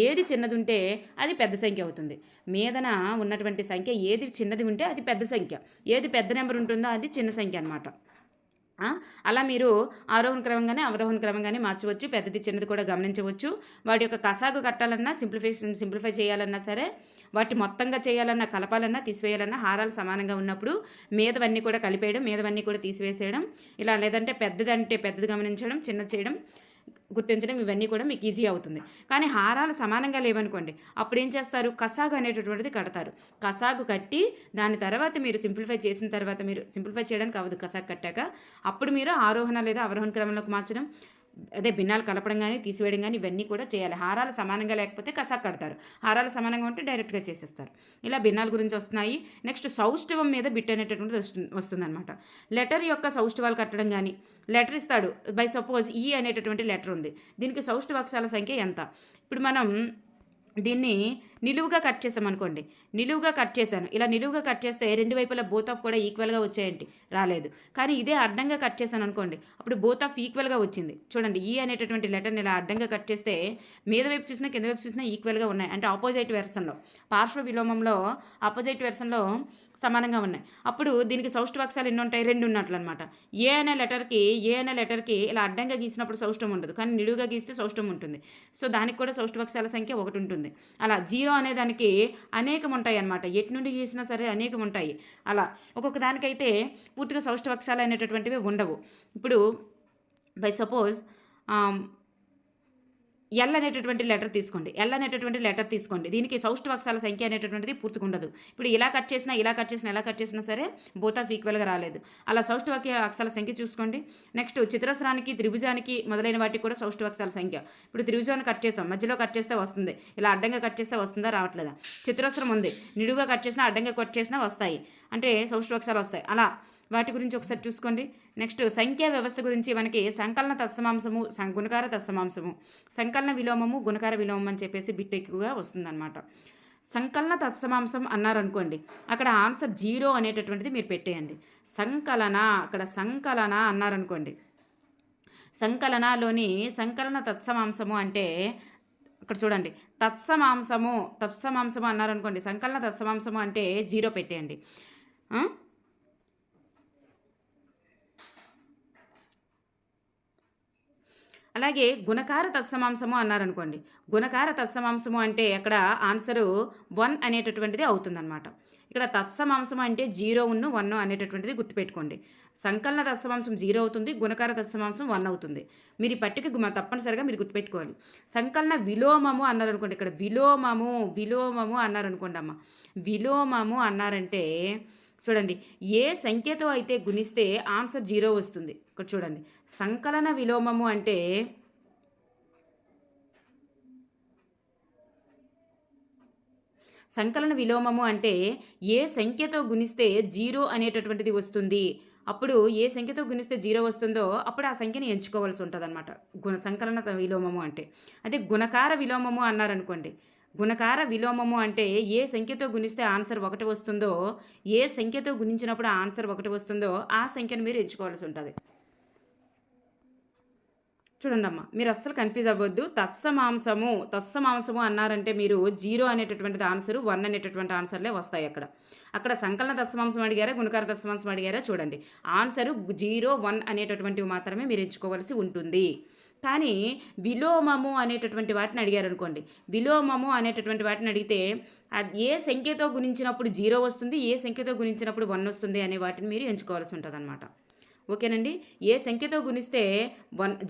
ఏది చిన్నది ఉంటే అది పెద్ద సంఖ్య అవుతుంది. మీదన ఉన్నటువంటి సంఖ్య ఏది చిన్నది ఉంటే అది పెద్ద సంఖ్య, ఏది పెద్ద నెంబర్ ఉంటుందో అది చిన్న సంఖ్య అన్నమాట. అలా మీరు ఆరోహణ క్రమంగానే అవరోహణ క్రమంగానే మార్చవచ్చు. పెద్దది చిన్నది కూడా గమనించవచ్చు. వాటి యొక్క కసాగు కట్టాలన్నా సింప్లిఫై చేయాలన్నా సరే, వాటి మొత్తంగా చేయాలన్నా, కలపాలన్నా, తీసివేయాలన్నా హారాలు సమానంగా ఉన్నప్పుడు మీదవన్నీ కూడా కలిపేయడం, మీదవన్నీ కూడా తీసివేసేయడం ఇలా. లేదంటే పెద్దదంటే పెద్దది గమనించడం, చిన్నది చేయడం, గుర్తించడం, ఇవన్నీ కూడా మీకు ఈజీ అవుతుంది. కానీ హారాలు సమానంగా లేవనుకోండి, అప్పుడు ఏం చేస్తారు? కసాగు అనేటటువంటిది కడతారు. కసాగు కట్టి దాని తర్వాత మీరు సింప్లిఫై చేసిన తర్వాత, మీరు సింప్లిఫై చేయడానికి అవ్వదు కసాగు కట్టాక, అప్పుడు మీరు ఆరోహణ లేదా అవరోహణ క్రమంలోకి మార్చడం, అదే భిన్నాలు కలపడం కానీ తీసివేయడం కానీ ఇవన్నీ కూడా చేయాలి. హారాలు సమానంగా లేకపోతే కసాగు కడతారు, హారాలు సమానంగా ఉంటే డైరెక్ట్గా చేసేస్తారు. ఇలా భిన్నాల గురించి వస్తున్నాయి. నెక్స్ట్ సౌష్ఠవం మీద బిట్ అనేటటువంటిది వస్తుందన్నమాట. లెటర్ యొక్క సౌష్ఠవాలు కట్టడం కానీ, లెటర్ ఇస్తాడు. బై సపోజ్ ఈ అనేటటువంటి లెటర్ ఉంది, దీనికి సౌష్ఠవ అక్షరాల సంఖ్య ఎంత? ఇప్పుడు మనం దీన్ని నిలువుగా కట్ చేసామనుకోండి, నిలువుగా కట్ చేశాను. ఇలా నిలువుగా కట్ చేస్తే రెండు వైపులా బోత్ ఆఫ్ కూడా ఈక్వల్గా వచ్చాయండి, రాలేదు. కానీ ఇదే అడ్డంగా కట్ చేశాను అనుకోండి, అప్పుడు బోత్ ఆఫ్ ఈక్వల్గా వచ్చింది. చూడండి, ఈ అనేటటువంటి లెటర్ని ఇలా అడ్డంగా కట్ చేస్తే మీద వైపు చూసినా కింద వైపు చూసినా ఈక్వల్గా ఉన్నాయి. అంటే ఆపోజిట్ వెర్షన్లో, పార్శ్వ విలోమంలో ఆపోజిట్ వెర్షన్లో సమానంగా ఉన్నాయి. అప్పుడు దీనికి సౌష్ఠవాక్షరాలు ఎన్ని ఉంటాయి? 2 ఉన్నట్లు అనమాట. ఏ అనే లెటర్కి ఇలా అడ్డంగా గీసినప్పుడు సౌష్ఠవం ఉండదు, కానీ నిలువుగా గీస్తే సౌష్ఠవం ఉంటుంది. సో దానికి కూడా సౌష్ఠవాక్షరాల సంఖ్య 1 ఉంటుంది. అలా 0 అనే దానికి అనేకం ఉంటాయి అన్నమాట. ఎటు నుండి గీసినా సరే అనేకం ఉంటాయి. అలా ఒక్కొక్క దానికైతే పూర్తిగా సౌష్ఠవాక్షరాలు అనేటటువంటివి ఉండవు. ఇప్పుడు బై సపోజ్ ఎల్ అనేటటువంటి లెటర్ తీసుకోండి. దీనికి సౌష్ఠవాక్షరాల సంఖ్య అనేటటువంటిది పూర్తిగా ఉండదు. ఇప్పుడు ఎలా కట్ చేసినా సరే బోత్ ఆఫ్ ఈక్వల్గా రాలేదు. అలా సౌష్ఠవాక్షరాల సంఖ్య చూసుకోండి. నెక్స్ట్ చతురస్రానికి, త్రిభుజానికి మొదలైన వాటికి కూడా సౌష్ఠవాక్షరాల సంఖ్య. ఇప్పుడు త్రిభుజాన్ని కట్ చేసాం, మధ్యలో కట్ చేస్తే వస్తుంది, ఇలా అడ్డంగా కట్ చేస్తే వస్తుందా, రావట్లేదా? చతురస్రం ఉంది, నిలువుగా కట్ చేసినా అడ్డంగా కట్ చేసినా వస్తాయి, అంటే సౌష్ఠవాక్షరాలు వస్తాయి. అలా వాటి గురించి ఒకసారి చూసుకోండి. నెక్స్ట్ సంఖ్యా వ్యవస్థ గురించి మనకి సంకలన తత్సమాంసము, గుణకార తత్సమాంసము, సంకలన విలోమము, గుణకార విలోమం అని చెప్పేసి బిట్ ఎక్కువగా వస్తుందన్నమాట. సంకలన తత్సమాంసం అన్నారనుకోండి, అక్కడ ఆన్సర్ 0 అనేటటువంటిది మీరు పెట్టేయండి. అక్కడ సంకలన అన్నారనుకోండి, సంకలనలోని సంకలన తత్సమాంసము అంటే అక్కడ చూడండి, తత్సమాంసము అన్నారనుకోండి, సంకలన తత్సమాంసము అంటే 0 పెట్టేయండి. ఆ? అలాగే గుణకార తత్సమాంసము అన్నారనుకోండి. గుణకార తత్సమాంసము అంటే అక్కడ ఆన్సరు 1 అనేటటువంటిది అవుతుందనమాట. ఇక్కడ తత్సమాంసం అంటే 0 1 అనేటటువంటిది గుర్తుపెట్టుకోండి. సంకలన తత్సమాంసం 0 అవుతుంది. గుణకార తత్సమాంసం 1 అవుతుంది. మీరు ఈ పట్టిక తప్పనిసరిగా మీరు గుర్తుపెట్టుకోవాలి. సంకలన విలోమము అన్నారనుకోండి. ఇక్కడ విలోమము అన్నారనుకోండి అమ్మ. విలోమము అన్నారంటే చూడండి, ఏ సంఖ్యతో అయితే గుణిస్తే ఆన్సర్ 0 వస్తుంది. ఇక్కడ చూడండి, సంకలన విలోమము అంటే సంకలన విలోమము అంటే ఏ సంఖ్యతో గుణిస్తే 0 అనేటటువంటిది వస్తుంది. అప్పుడు ఏ సంఖ్యతో గుణిస్తే 0 వస్తుందో అప్పుడు ఆ సంఖ్యని ఎంచుకోవాల్సి ఉంటుందన్నమాట. సంకలన విలోమము అంటే. అదే గుణకార విలోమము అన్నారనుకోండి. గుణకార విలోమము అంటే ఏ సంఖ్యతో గుణిస్తే ఆన్సర్ 1 వస్తుందో, ఏ సంఖ్యతో గుణించినప్పుడు ఆన్సర్ 1 వస్తుందో ఆ సంఖ్యను మీరు ఎంచుకోవాల్సి ఉంటుంది. చూడండమ్మా, మీరు అస్సలు కన్ఫ్యూజ్ అవ్వద్దు. తత్సమాంసము అన్నారంటే మీరు 0 అనేటటువంటిది ఆన్సరు, 1 అనేటటువంటి ఆన్సర్లే వస్తాయి అక్కడ. అక్కడ సంకలన తత్సమాంసం అడిగారా, గుణకార తత్సమాంసం అడిగారా చూడండి. ఆన్సరు 0, 1 అనేటటువంటివి మాత్రమే మీరు ఎంచుకోవాల్సి ఉంటుంది. కానీ విలోమము అనేటటువంటి వాటిని అడిగారనుకోండి. విలోమము అనేటటువంటి వాటిని అడిగితే ఏ సంఖ్యతో గుణించినప్పుడు 0 వస్తుంది, ఏ సంఖ్యతో గుణించినప్పుడు 1 వస్తుంది అనే వాటిని మీరు ఎంచుకోవాల్సి ఉంటుందన్నమాట. ఓకేనండి. ఏ సంఖ్యతో గుణిస్తే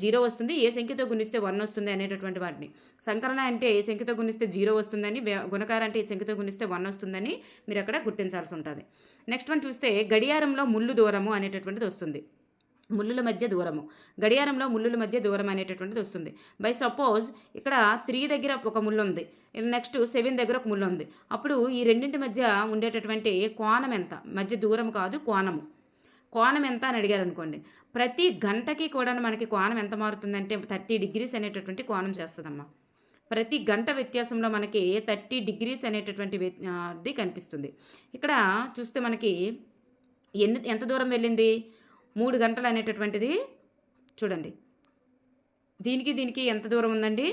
0 వస్తుంది, ఏ సంఖ్యతో గుణిస్తే 1 వస్తుంది అనేటటువంటి వాటిని. సంకలన అంటే ఏ సంఖ్యతో గుణిస్తే 0 వస్తుందని, గుణకార అంటే ఏ సంఖ్యతో గుణిస్తే 1 వస్తుందని మీరు అక్కడ గుర్తించాల్సి ఉంటుంది. నెక్స్ట్ వన్ చూస్తే గడియారంలో ముళ్ళు దూరము అనేటటువంటిది వస్తుంది. ముళ్ళుల మధ్య దూరము, గడియారంలో ముళ్ళుల మధ్య దూరం అనేటటువంటిది వస్తుంది. బై సపోజ్ ఇక్కడ 3 దగ్గర ఒక ముళ్ళు ఉంది, నెక్స్ట్ 7 దగ్గర ఒక ముళ్ళు ఉంది. అప్పుడు ఈ రెండింటి మధ్య ఉండేటటువంటి కోణం ఎంత? మధ్య దూరం కాదు, కోణం ఎంత అని అడిగారు అనుకోండి. ప్రతి గంటకి కూడా మనకి కోణం ఎంత మారుతుందంటే 30 డిగ్రీస్ అనేటటువంటి కోణం చేస్తుందమ్మా. ప్రతి గంట వ్యత్యాసంలో మనకి 30 డిగ్రీస్ అనేటటువంటిది కనిపిస్తుంది. ఇక్కడ చూస్తే మనకి ఎంత దూరం వెళ్ళింది? 3 గంటలు అనేటటువంటిది చూడండి. దీనికి ఎంత దూరం ఉందండి?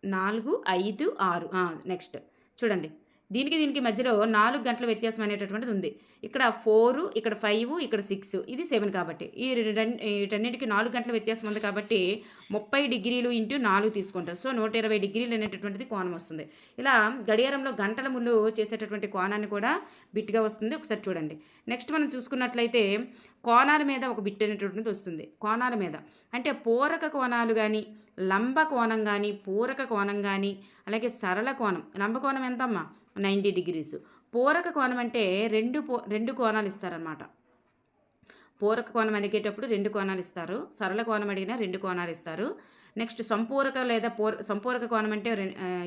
4, 5, 6. నెక్స్ట్ చూడండి, దీనికి మధ్యలో 4 గంటల వ్యత్యాసం అనేటటువంటిది ఉంది. ఇక్కడ 4, ఇక్కడ 5, ఇక్కడ 6, ఇది 7 కాబట్టి వీటన్నిటికి 4 గంటల వ్యత్యాసం ఉంది కాబట్టి 30 డిగ్రీలు ఇంటూ 4 తీసుకుంటారు. సో 120 డిగ్రీలు అనేటటువంటిది కోణం వస్తుంది. ఇలా గడియారంలో గంటల ముళ్ళు చేసేటటువంటి కోణాన్ని కూడా బిట్గా వస్తుంది. ఒకసారి చూడండి. నెక్స్ట్ మనం చూసుకున్నట్లయితే కోణాల మీద ఒక బిట్ అనేటటువంటిది వస్తుంది. కోణాల మీద అంటే పూరక కోణాలు కానీ, లంబ కోణం కానీ, పూరక కోణం కానీ, అలాగే సరళ కోణం. లంబ కోణం ఎంతమ్మా? 90 డిగ్రీస్. పూరక కోణం అంటే రెండు కోణాలు ఇస్తారనమాట. పూరక కోణం అడిగేటప్పుడు 2 కోణాలు ఇస్తారు. సరళ కోణం అడిగినా 2 కోణాలు ఇస్తారు. నెక్స్ట్ సంపూరక లేదా సంపూరక కోణం అంటే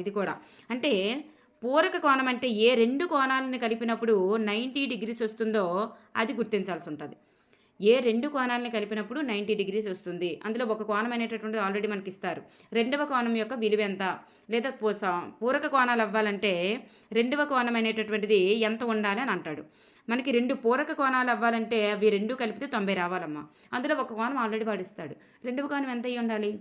ఇది కూడా అంటే పూరక కోణం అంటే ఏ 2 కోణాలను కలిపినప్పుడు 90 డిగ్రీస్ వస్తుందో అది గుర్తించాల్సి ఉంటుంది. ఏ 2 కోణాలని కలిపినప్పుడు 90 డిగ్రీస్ వస్తుంది. అందులో ఒక కోణం అనేటటువంటిది ఆల్రెడీ మనకి ఇస్తారు. రెండవ కోణం యొక్క విలువ ఎంత? లేదా పూరక కోణాలు అవ్వాలంటే రెండవ కోణం అనేటటువంటిది ఎంత ఉండాలి అని అంటాడు. మనకి 2 పూరక కోణాలు అవ్వాలంటే అవి 2 కలిపితే 90 రావాలమ్మా. అందులో ఒక కోణం ఆల్రెడీ వాడిస్తాడు. రెండవ కోణం ఎంత అయ్యి ఉండాలి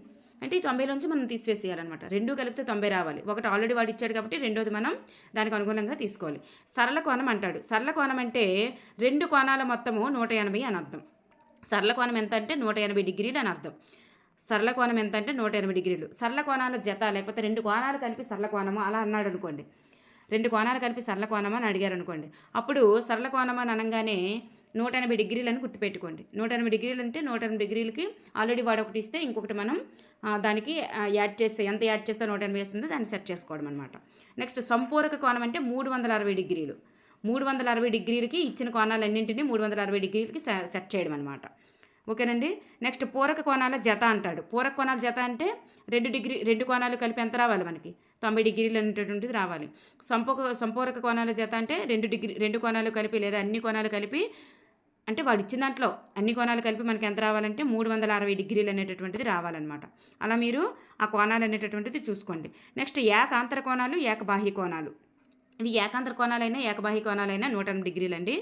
అంటే 90లోంచి మనం తీసివేసేయాలన్నమాట. 2 కలిపితే 90 రావాలి. ఒకటి ఆల్రెడీ వాడు ఇచ్చాడు కాబట్టి రెండోది మనం దానికి అనుగుణంగా తీసుకోవాలి. సరళ కోణం అంటాడు. సరళ కోణం అంటే 2 కోణాల మొత్తము 180 అని అర్థం. సరళ కోణం ఎంత అంటే 180 డిగ్రీలు అని అర్థం. సరళ కోణం ఎంత అంటే 180 డిగ్రీలు. సరళ కోణాల జత లేకపోతే 2 కోణాలు కలిపి సరళ కోణము అలా అన్నాడు అనుకోండి. 2 కోణాలు కలిపి సరళ కోణం అని అడిగారు అనుకోండి. అప్పుడు సరళ కోణం అని అనగానే 180 డిగ్రీలు అని గుర్తుపెట్టుకోండి. 180 డిగ్రీలు అంటే 180 డిగ్రీలకి ఆల్రెడీ వాడు ఒకటి ఇస్తే ఇంకొకటి మనం దానికి యాడ్ చేస్తే ఎంత యాడ్ చేస్తే 180 వేస్తుందో దాన్ని సెట్ చేసుకోవడం అనమాట. నెక్స్ట్ సంపూరక కోణం అంటే 360 డిగ్రీలు. 360 డిగ్రీలకి ఇచ్చిన కోణాలన్నింటినీ 360 డిగ్రీలకి సెట్ చేయడం అనమాట. ఓకేనండి. నెక్స్ట్ పూరక కోణాల జత అంటాడు. పూరక కోణాల జత అంటే 2 కోణాలు కలిపి ఎంత రావాలి మనకి? 90 డిగ్రీలు అనేటటువంటిది రావాలి. సంపూరక కోణాల జత అంటే 2 కోణాలు కలిపి లేదా అన్ని కోణాలు కలిపి అంటే వాడు ఇచ్చిన దాంట్లో అన్ని కోణాలు కలిపి మనకి ఎంత రావాలంటే 360 డిగ్రీలు అనేటటువంటిది రావాలన్నమాట. అలా మీరు ఆ కోణాలు అనేటటువంటిది చూసుకోండి. నెక్స్ట్ ఏకాంతర కోణాలు, ఏకబాహ్య కోణాలు. ఇవి ఏకాంతర కోణాలైనా ఏకబాహ్య కోణాలైనా 180 డిగ్రీలు అండి.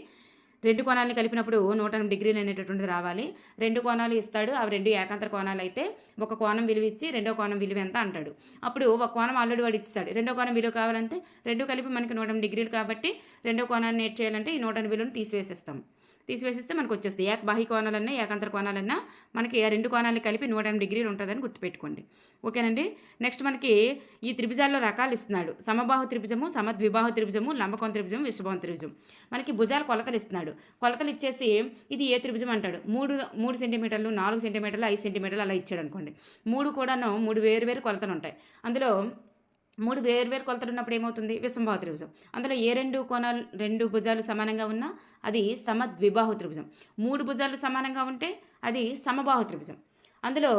రెండు కోణాలని కలిపినప్పుడు 180 డిగ్రీలు అనేటటువంటిది రావాలి. రెండు కోణాలు ఇస్తాడు. అవి రెండు ఏకాంతర కోణాలు అయితే ఒక కోణం విలువ ఇచ్చి రెండో కోణం విలువ ఎంత అంటాడు. అప్పుడు ఒక కోణం ఆల్రెడీ వాడు ఇస్తాడు. రెండో కోణం విలువ కావాలంటే రెండు కలిపి మనకి 180 డిగ్రీలు కాబట్టి రెండో కోణాన్ని ఏం చేయాలంటే ఈ 180 విలువను తీసివేసిస్తే మనకు వచ్చేస్తుంది. బాహ్య కోణాలన్నా ఏకాంతర కోణాలన్నా మనకి ఆ రెండు కోణాలను కలిపి 180 డిగ్రీలు ఉంటుందని గుర్తుపెట్టుకోండి. ఓకేనండి. నెక్స్ట్ మనకి ఈ త్రిభుజాల్లో రకాలు ఇస్తున్నాడు. సమబాహు త్రిభుజము, సమద్విబాహు త్రిభుజము, లంబకోణ త్రిభుజం, విషభావం త్రిభుజం. మనకి భుజాల కొలతలు ఇస్తున్నాడు. కొలతలు ఇచ్చేసి ఇది ఏ త్రిభుజం అంటాడు. 3 సెంటీమీటర్లు, 4 సెంటీమీటర్లు, 5 సెంటీమీటర్లు అలా ఇచ్చాడు అనుకోండి. మూడు కూడాను 3 వేరు కొలతలు ఉంటాయి. అందులో 3 వేరు కొలతలు ఉన్నప్పుడు ఏమవుతుంది, విషమబాహు త్రిభుజం. అందులో ఏ రెండు భుజాలు సమానంగా ఉన్నా అది సమద్విబాహు త్రిభుజం. 3 భుజాలు సమానంగా ఉంటే అది సమబాహు త్రిభుజం. అందులో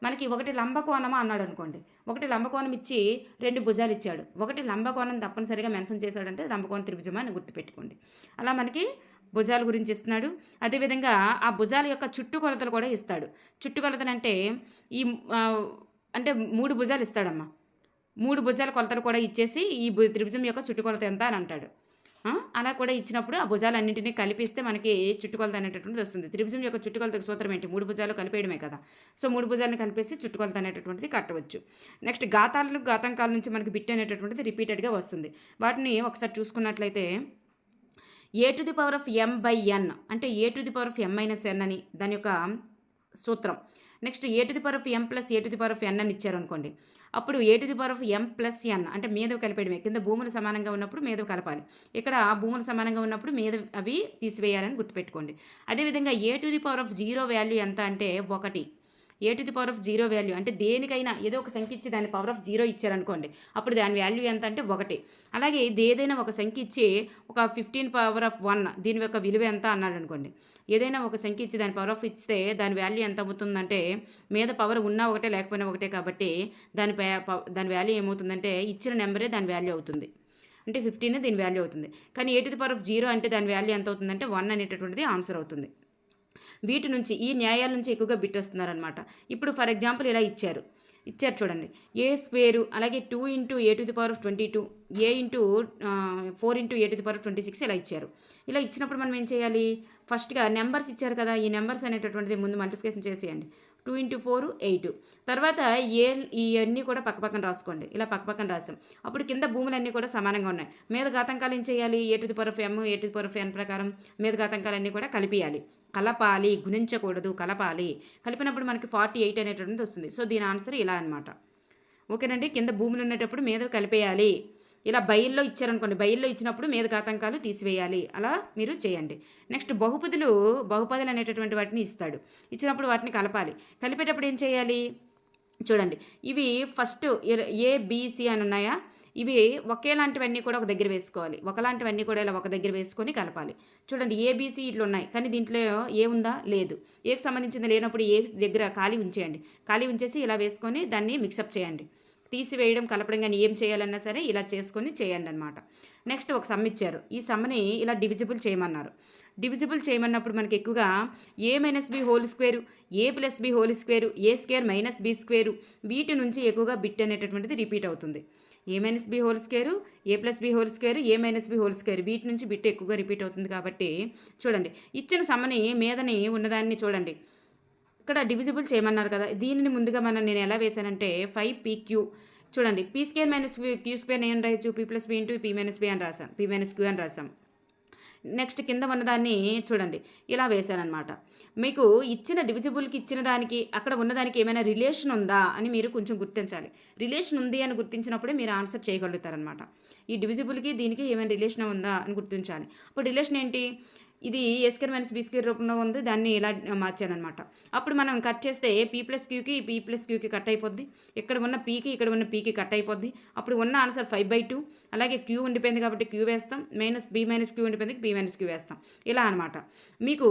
మనకి ఒకటి లంబకోణం అన్నాడు అనుకోండి. ఒకటి లంబకోణం ఇచ్చి 2 భుజాలు ఇచ్చాడు. ఒకటి లంబకోణం తప్పనిసరిగా మెన్షన్ చేశాడంటే లంబకోణ త్రిభుజం అని గుర్తుపెట్టుకోండి. అలా మనకి భుజాల గురించి ఇస్తున్నాడు. అదేవిధంగా ఆ భుజాల యొక్క చుట్టుకొలతలు కూడా ఇస్తాడు. చుట్టుకొలతలు అంటే ఈ అంటే 3 భుజాలు ఇస్తాడమ్మా. 3 భుజాల కొలతలు కూడా ఇచ్చేసి ఈ త్రిభుజం యొక్క చుట్టుకొలత ఎంత అని అంటాడు. అలా కూడా ఇచ్చినప్పుడు ఆ భుజాలన్నింటినీ కలిపిస్తే మనకి చుట్టుకొలత అనేటటువంటిది వస్తుంది. త్రిభుజం యొక్క చుట్టుకొలతకు సూత్రం ఏంటి, 3 భుజాలు కలిపేయడమే కదా. సో 3 భుజాలను కలిపేసి చుట్టుకొలత అనేటటువంటిది కట్టవచ్చు. నెక్స్ట్ ఘాతాంకాల నుంచి మనకి బిట్ అనేటటువంటిది రిపీటెడ్గా వస్తుంది. వాటిని ఒకసారి చూసుకున్నట్లయితే a⁴m/n అంటే a⁴m-n అని దాని యొక్క సూత్రం. నెక్స్ట్ a⁴m+a⁴n అని ఇచ్చారు అనుకోండి. అప్పుడు a⁴m+n అంటే మీద కలిపేయడమే. కింద భూములు సమానంగా ఉన్నప్పుడు మీద కలపాలి. ఇక్కడ భూములు సమానంగా ఉన్నప్పుడు మీద అవి తీసివేయాలని గుర్తుపెట్టుకోండి. అదేవిధంగా a⁴0 వాల్యూ ఎంత అంటే 1. a⁴0 వాల్యూ అంటే దేనికైనా ఏదో ఒక సంఖ్య ఇచ్చి దాని పవర్ ఆఫ్ 0 ఇచ్చారనుకోండి. అప్పుడు దాని వాల్యూ ఎంత అంటే 1. అలాగే ఏదైనా ఒక సంఖ్య ఇచ్చి ఒక 15⁻1 దీని యొక్క విలువ ఎంత అన్నాడు అనుకోండి. ఏదైనా ఒక సంఖ్య ఇచ్చి దాని పవర్ ఆఫ్ ఇస్తే దాని వాల్యూ ఎంత అవుతుందంటే మీద పవర్ ఉన్నా ఒకటే లేకపోయినా ఒకటే కాబట్టి దాని వాల్యూ ఏమవుతుందంటే ఇచ్చిన నెంబరే దాని వాల్యూ అవుతుంది. అంటే 15 దీని వాల్యూ అవుతుంది. కానీ a⁴0 అంటే దాని వాల్యూ ఎంత అవుతుందంటే 1 అనేటటువంటిది ఆన్సర్ అవుతుంది. వీటి నుంచి ఈ న్యాయాల నుంచి ఎక్కువగా బిట్ వస్తున్నారనమాట. ఇప్పుడు ఫర్ ఎగ్జాంపుల్ ఇలా ఇచ్చారు చూడండి. a² అలాగే 2 × a⁴22 4 × a⁴26 ఇలా ఇచ్చారు. ఇలా ఇచ్చినప్పుడు మనం ఏం చేయాలి, ఫస్ట్గా నెంబర్స్ ఇచ్చారు కదా, ఈ నెంబర్స్ అనేటటువంటిది ముందు మల్టిప్లికేషన్ చేసేయండి. 2 × 4 8. తర్వాత ఇవన్నీ కూడా పక్కపక్కన రాసుకోండి. ఇలా పక్కపక్కన రాసాం. అప్పుడు కింద భూములన్నీ కూడా సమానంగా ఉన్నాయి. మీద ఘాతాంకాలు ఏం చేయాలి, a⁴m a⁴n ప్రకారం మీద ఘాతాంకాలన్నీ కూడా కలపాలి, గుణించకూడదు, కలపాలి. కలిపినప్పుడు మనకి 48 అనేటువంటిది వస్తుంది. సో దీని ఆన్సర్ ఇలా అనమాట. ఓకేనండి. కింద భూములు ఉండేటప్పుడు మీద కలిపేయాలి. ఇలా బయల్లో ఇచ్చారనుకోండి, బయల్లో ఇచ్చినప్పుడు మీద ఘాతాంకాలు తీసివేయాలి. అలా మీరు చేయండి. నెక్స్ట్ బహుపదులు అనేటటువంటి వాటిని ఇస్తాడు. ఇచ్చినప్పుడు వాటిని కలపాలి. కలిపేటప్పుడు ఏం చేయాలి చూడండి. ఇవి ఫస్ట్ ABC అని ఉన్నాయా, ఇవి ఒకేలాంటివన్నీ కూడా ఒక దగ్గర వేసుకోవాలి. ఒకలాంటివన్నీ కూడా ఇలా ఒక దగ్గర వేసుకొని కలపాలి. చూడండి ABC ఇట్లా ఉన్నాయి, కానీ దీంట్లో ఏ ఉందా, లేదు. ఏకి సంబంధించింది లేనప్పుడు ఏ దగ్గర ఖాళీ ఉంచేయండి. ఖాళీ ఉంచేసి ఇలా వేసుకొని దాన్ని మిక్సప్ చేయండి. తీసివేయడం, కలపడం కానీ ఏం చేయాలన్నా సరే ఇలా చేసుకొని చేయండి అనమాట. నెక్స్ట్ ఒక సమ్ ఇచ్చారు. ఈ సమ్ని ఇలా డివిజిబుల్ చేయమన్నారు. డివిజిబుల్ చేయమన్నప్పుడు మనకి ఎక్కువగా a - b² a + b² a² - b² వీటి నుంచి ఎక్కువగా బిట్ అనేటటువంటిది రిపీట్ అవుతుంది. a - b² a + b² a - b² వీటి నుంచి బిట్ ఎక్కువగా రిపీట్ అవుతుంది. కాబట్టి చూడండి, ఇచ్చిన సమ్మని మీదని ఉన్నదాన్ని చూడండి, ఇక్కడ డివిజిబుల్ చేయమన్నారు కదా, దీనిని ముందుగా నేను ఎలా వేశానంటే 5pq. చూడండి, p² - q² నేను రాయొచ్చు, p + b × p - b అని రాశాను, p - q అని రాశాం. నెక్స్ట్ కింద ఉన్నదాన్ని చూడండి ఇలా వేశానమాట. మీకు ఇచ్చిన డివిజిబుల్కి ఇచ్చిన దానికి అక్కడ ఉన్నదానికి ఏమైనా రిలేషన్ ఉందా అని మీరు కొంచెం గుర్తించాలి. రిలేషన్ ఉంది అని గుర్తించినప్పుడే మీరు ఆన్సర్ చేయగలుగుతారనమాట. ఈ డివిజిబుల్కి దీనికి ఏమైనా రిలేషన్ ఉందా అని గుర్తించాలి. అప్పుడు రిలేషన్ ఏంటి, ఇది a² - b² రూపంలో ఉంది, దాన్ని ఇలా మార్చానమాట. అప్పుడు మనం కట్ చేస్తే p + qకి కట్ అయిపోద్ది. ఇక్కడ ఉన్న pకి ఇక్కడ ఉన్న pకి కట్ అయిపోద్ది. అప్పుడు ఉన్న ఆన్సర్ 5/2. అలాగే q ఉండిపోయింది కాబట్టి q వేస్తాం, b - q ఉండిపోయింది p - q వేస్తాం. ఇలా అనమాట. మీకు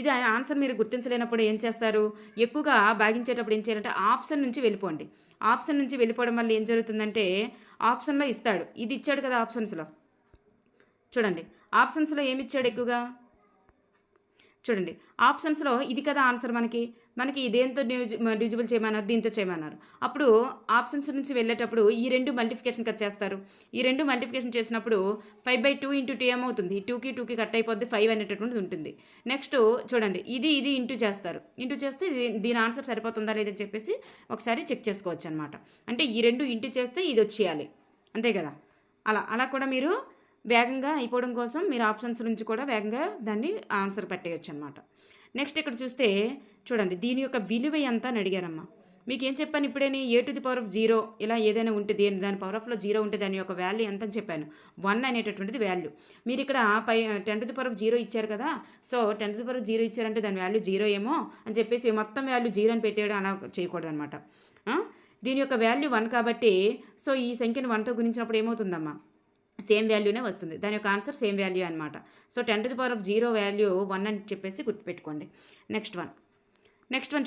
ఇది ఆన్సర్ మీరు గుర్తించలేనప్పుడు ఏం చేస్తారు, ఎక్కువగా భాగించేటప్పుడు ఏం చేయాలంటే ఆప్షన్ నుంచి వెళ్ళిపోండి. ఆప్షన్ నుంచి వెళ్ళిపోవడం వల్ల ఏం జరుగుతుందంటే ఆప్షన్లో ఇస్తాడు, ఇది ఇచ్చాడు కదా ఆప్షన్స్లో. చూడండి, ఆప్షన్స్లో ఏమి ఇచ్చాడు ఎక్కువగా చూడండి ఆప్షన్స్‌లో ఇది కదా ఆన్సర్ మనకి. మనకి దేనితో డివిజిబుల్ చేయమన్నారు? దీంతో చేయమన్నారు. అప్పుడు ఆప్షన్స్ నుంచి వెళ్ళేటప్పుడు ఈ 2 మల్టిప్లికేషన్ కదా చేస్తారు. ఈ 2 మల్టిప్లికేషన్ చేసినప్పుడు 5/2 ఇంటూ 2 ఏమవుతుంది? 2కి కట్ అయిపోద్ది 5 అనేటటువంటిది ఉంటుంది. నెక్స్ట్ చూడండి ఇది ఇంటూ చేస్తారు. ఇంటూ చేస్తే దీని ఆన్సర్ సరిపోతుందా లేదని చెప్పేసి ఒకసారి చెక్ చేసుకోవచ్చనమాట. అంటే ఈ 2 ఇంటూ చేస్తే ఇది వచ్చేయాలి. అంతే కదా! అలా కూడా మీరు వేగంగా అయిపోవడం కోసం మీరు ఆప్షన్స్ నుంచి కూడా వేగంగా దాన్ని ఆన్సర్ పెట్టేయొచ్చు అనమాట. నెక్స్ట్ ఇక్కడ చూస్తే చూడండి దీని యొక్క విలువ ఎంత అని అడిగారమ్మా. మీకు ఏం చెప్పాను ఇప్పుడేని a⁴ ఇలా ఏదైనా ఉంటే దాని పవర్ ఆఫ్లో 0 ఉంటే దాని యొక్క వాల్యూ ఎంత అని చెప్పాను. 1 అనేటటువంటిది వాల్యూ. మీరు ఇక్కడ 10⁻0 ఇచ్చారు కదా. సో 10⁻0 ఇచ్చారంటే దాని వాల్యూ 0 ఏమో అని చెప్పేసి మొత్తం వాల్యూ 0 అని పెట్టేయడం అలా చేయకూడదు అనమాట. దీని యొక్క వాల్యూ 1 కాబట్టి సో ఈ సంఖ్యను 1తో గుణించినప్పుడు ఏమవుతుందమ్మా? సేమ్ వాల్యూనే వస్తుంది. దాని యొక్క ఆన్సర్ సేమ్ వాల్యూ అనమాట. సో 10⁻0 వాల్యూ 1 అని చెప్పేసి గుర్తుపెట్టుకోండి. నెక్స్ట్ వన్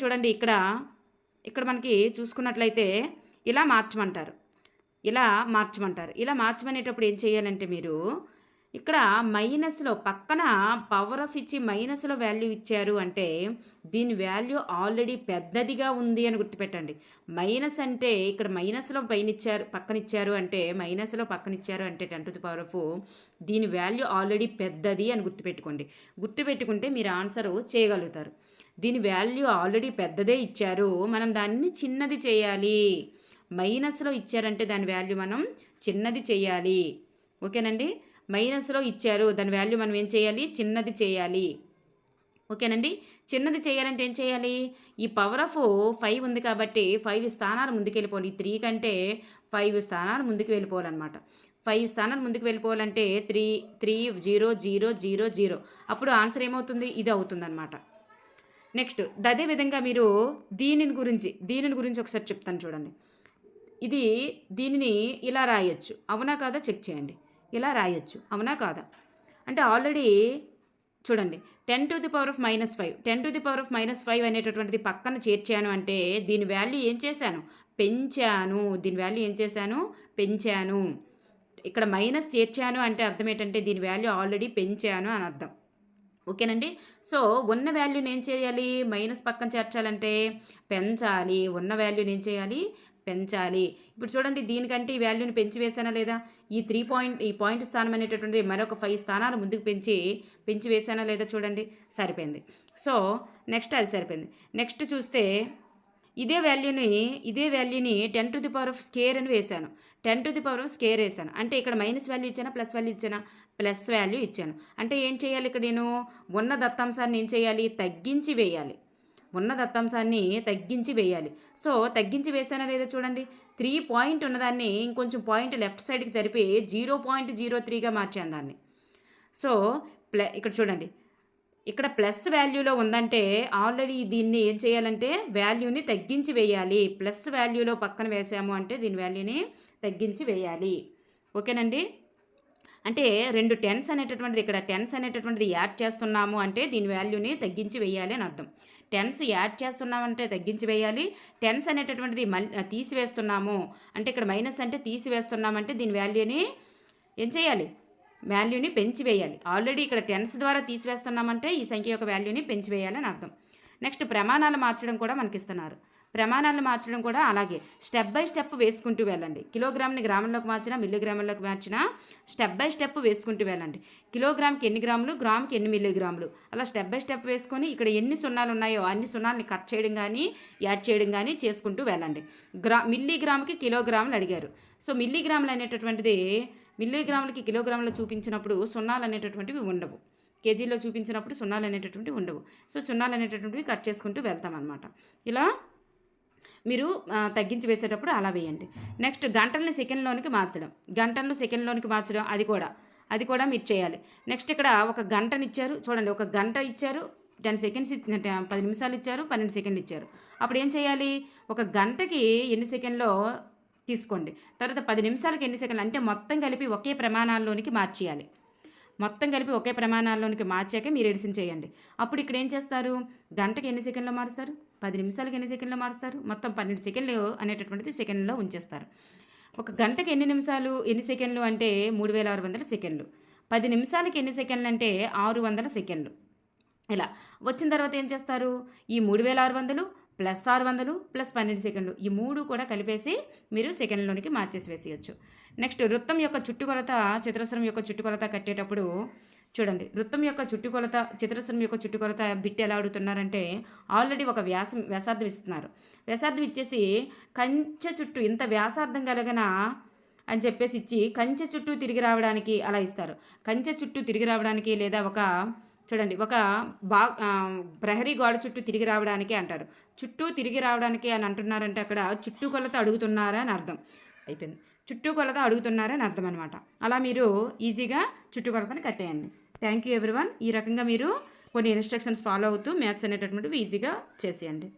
చూడండి ఇక్కడ మనకి చూసుకున్నట్లయితే ఇలా మార్చమంటారు. ఇలా మార్చమనేటప్పుడు ఏం చేయాలంటే మీరు ఇక్కడ మైనస్లో పక్కన పవర్ ఆఫ్ ఇచ్చి మైనస్లో వాల్యూ ఇచ్చారు అంటే దీని వాల్యూ ఆల్రెడీ పెద్దదిగా ఉంది అని గుర్తుపెట్టండి. మైనస్ అంటే ఇక్కడ మైనస్లో పక్కనిచ్చారు అంటే మైనస్లో పక్కనిచ్చారు అంటే 10⁻4 దీని వాల్యూ ఆల్రెడీ పెద్దది అని గుర్తుపెట్టుకుంటే మీరు ఆన్సర్ చేయగలుగుతారు. దీని వాల్యూ ఆల్రెడీ పెద్దదే ఇచ్చారు, మనం దాన్ని చిన్నది చేయాలి. మైనస్లో ఇచ్చారంటే దాని వాల్యూ మనం చిన్నది చేయాలి. ఓకేనండి. మైనస్లో ఇచ్చారు దాని వాల్యూ మనం ఏం చేయాలి? చిన్నది చేయాలి. ఓకేనండి. చిన్నది చేయాలంటే ఏం చేయాలి? ఈ పవర్ ఆఫ్ 5 ఉంది కాబట్టి 5 స్థానాలు ముందుకు వెళ్ళిపోవాలి. 3 కంటే 5 స్థానాలు ముందుకు వెళ్ళిపోవాలన్నమాట. 5 స్థానాలు ముందుకు వెళ్ళిపోవాలంటే 3 0 0 0 0 అప్పుడు ఆన్సర్ ఏమవుతుంది? ఇది అవుతుందన్నమాట. నెక్స్ట్ అదేవిధంగా మీరు దీనిని గురించి ఒకసారి చెప్తాను చూడండి. దీనిని ఇలా రాయొచ్చు, అవునా కాదా చెక్ చేయండి. ఇలా రాయొచ్చు, అవునా కాదా? అంటే ఆల్రెడీ చూడండి 10⁻⁻5 అనేటటువంటిది పక్కన చేర్చాను అంటే దీని వాల్యూ ఏం చేశాను? పెంచాను. ఇక్కడ మైనస్ చేర్చాను అంటే అర్థం ఏంటంటే దీని వాల్యూ ఆల్రెడీ పెంచాను అని అర్థం. ఓకేనండి. సో ఉన్న వాల్యూని ఏం చేయాలి? మైనస్ పక్కన చేర్చాలంటే పెంచాలి. ఉన్న వాల్యూని ఏం చేయాలి? పెంచాలి. ఇప్పుడు చూడండి దీనికంటే ఈ వాల్యూని పెంచి వేసానా లేదా? ఈ పాయింట్ స్థానం అనేటటువంటిది మరొక 5 స్థానాలు ముందుకు పెంచి వేసానా లేదా? చూడండి సరిపోయింది. సో నెక్స్ట్ అది సరిపోయింది. నెక్స్ట్ చూస్తే ఇదే వాల్యూని 10⁻² అని వేశాను. 10⁻² వేసాను అంటే ఇక్కడ మైనస్ వాల్యూ ఇచ్చానా ప్లస్ వాల్యూ ఇచ్చానా? ప్లస్ వాల్యూ ఇచ్చాను. అంటే ఏం చేయాలి ఇక్కడ నేను? ఉన్న దత్తాంశాన్ని ఏం చేయాలి? తగ్గించి వేయాలి. సో తగ్గించి వేసానా లేదా చూడండి. 3 పాయింట్ ఉన్నదాన్ని ఇంకొంచెం పాయింట్ లెఫ్ట్ సైడ్కి జరిపి 0.03గా మార్చాను దాన్ని. సో ఇక్కడ చూడండి ఇక్కడ ప్లస్ వాల్యూలో ఉందంటే ఆల్రెడీ దీన్ని ఏం చేయాలంటే వాల్యూని తగ్గించి వేయాలి. ప్లస్ వాల్యూలో పక్కన వేసాము అంటే దీని వాల్యూని తగ్గించి వేయాలి. ఓకేనండి. అంటే 2 టెన్స్ అనేటటువంటిది ఇక్కడ టెన్స్ అనేటటువంటిది యాడ్ చేస్తున్నాము అంటే దీని వాల్యూని తగ్గించి వేయాలి అని అర్థం. టెన్స్ యాడ్ చేస్తున్నామంటే తగ్గించి వేయాలి. టెన్స్ అనేటటువంటిది తీసివేస్తున్నాము అంటే ఇక్కడ మైనస్ అంటే తీసివేస్తున్నామంటే దీని వాల్యూని ఏం చేయాలి? వాల్యూని పెంచి వేయాలి. ఆల్రెడీ ఇక్కడ టెన్స్ ద్వారా తీసివేస్తున్నామంటే ఈ సంఖ్య యొక్క వాల్యూని పెంచి వేయాలని అర్థం. నెక్స్ట్ ప్రమాణాలు మార్చడం కూడా మనకి ఇస్తున్నారు. ప్రమాణాలను మార్చడం కూడా అలాగే స్టెప్ బై స్టెప్ వేసుకుంటూ వెళ్ళండి. కిలోగ్రామ్ని గ్రాముల్లోకి మార్చినా మిల్లీగ్రాముల్లోకి మార్చినా స్టెప్ బై స్టెప్ వేసుకుంటూ వెళ్ళండి. కిలోగ్రామ్కి ఎన్ని గ్రాములు, గ్రామ్కి ఎన్ని మిల్లీగ్రాములు అలా స్టెప్ బై స్టెప్ వేసుకొని ఇక్కడ ఎన్ని సున్నాలు ఉన్నాయో అన్ని సున్నాలని కట్ చేయడం కానీ యాడ్ చేయడం కానీ చేసుకుంటూ వెళ్ళండి. మిల్లీగ్రామ్కి కిలోగ్రాములు అడిగారు. సో మిల్లీగ్రాములు అనేటటువంటిది మిల్లీగ్రాములకి కిలోగ్రాములు చూపించినప్పుడు సున్నాలు అనేటటువంటివి ఉండవు. కేజీలో చూపించినప్పుడు సున్నాలు అనేటటువంటివి ఉండవు. సో సున్నాలు అనేటటువంటివి కట్ చేసుకుంటూ వెళ్తామన్నమాట. ఇలా మీరు తగ్గించి వేసేటప్పుడు అలా వేయండి. నెక్స్ట్ గంటల్ని సెకండ్లోనికి మార్చడం అది కూడా మీరు చేయాలి. నెక్స్ట్ ఇక్కడ ఒక గంటని ఇచ్చారు చూడండి. ఒక గంట ఇచ్చారు, 10 సెకండ్స్ 10 నిమిషాలు ఇచ్చారు, 12 సెకండ్లు ఇచ్చారు. అప్పుడు ఏం చేయాలి? ఒక గంటకి ఎన్ని సెకండ్లో తీసుకోండి. తర్వాత 10 నిమిషాలకి ఎన్ని సెకండ్లు అంటే మొత్తం కలిపి ఒకే ప్రమాణాల్లోనికి మార్చేయాలి. మార్చాక మీరు ఎడిషన్ చేయండి. అప్పుడు ఇక్కడ ఏం చేస్తారు? గంటకి ఎన్ని సెకండ్లో మారుస్తారు? 10 నిమిషాలకి ఎన్ని సెకండ్లో మారుస్తారు? మొత్తం 12 సెకండ్లు అనేటటువంటిది సెకండ్లో ఉంచేస్తారు. ఒక గంటకి ఎన్ని సెకండ్లు అంటే 3600 సెకండ్లు. 10 నిమిషాలకి ఎన్ని సెకండ్లు అంటే 600 సెకండ్లు. ఇలా వచ్చిన తర్వాత ఏం చేస్తారు, ఈ 3600 ప్లస్ 600 ప్లస్ 12 సెకండ్లు ఈ 3 కూడా కలిపేసి మీరు సెకండ్లోనికి మార్చేసి వేసేయచ్చు. నెక్స్ట్ వృత్తం యొక్క చుట్టుకొలత, చతురస్రం యొక్క చుట్టుకొలత కట్టేటప్పుడు చూడండి, వృత్తం యొక్క చుట్టుకొలత, చతురస్రం యొక్క చుట్టుకొలత బిట్ ఎలా అడుగుతున్నారంటే ఆల్రెడీ ఒక వ్యాసార్థం ఇస్తున్నారు. వ్యాసార్థం ఇచ్చేసి కంచె చుట్టూ ఇంత వ్యాసార్థం కలగన అని చెప్పేసి ఇచ్చి కంచె చుట్టూ తిరిగి రావడానికి అలా ఇస్తారు. కంచె చుట్టూ తిరిగి రావడానికి లేదా చూడండి ఒక ప్రహరీ గోడ చుట్టూ తిరిగి రావడానికి అంటారు. చుట్టూ తిరిగి రావడానికి అని అంటున్నారంటే అక్కడ చుట్టూ కొలత అడుగుతున్నారా అని అర్థం. అయిపోయింది, చుట్టూ కొలత అడుగుతున్నారా అని అర్థం అనమాట. అలా మీరు ఈజీగా చుట్టూ కొలతని కట్టేయండి. Thank you everyone. ఈ రకంగా మీరు కొన్ని ఇన్స్ట్రక్షన్స్ ఫాలో అవుతూ మ్యాథ్స్ అనేటటువంటివి ఈజీగా చేసేయండి.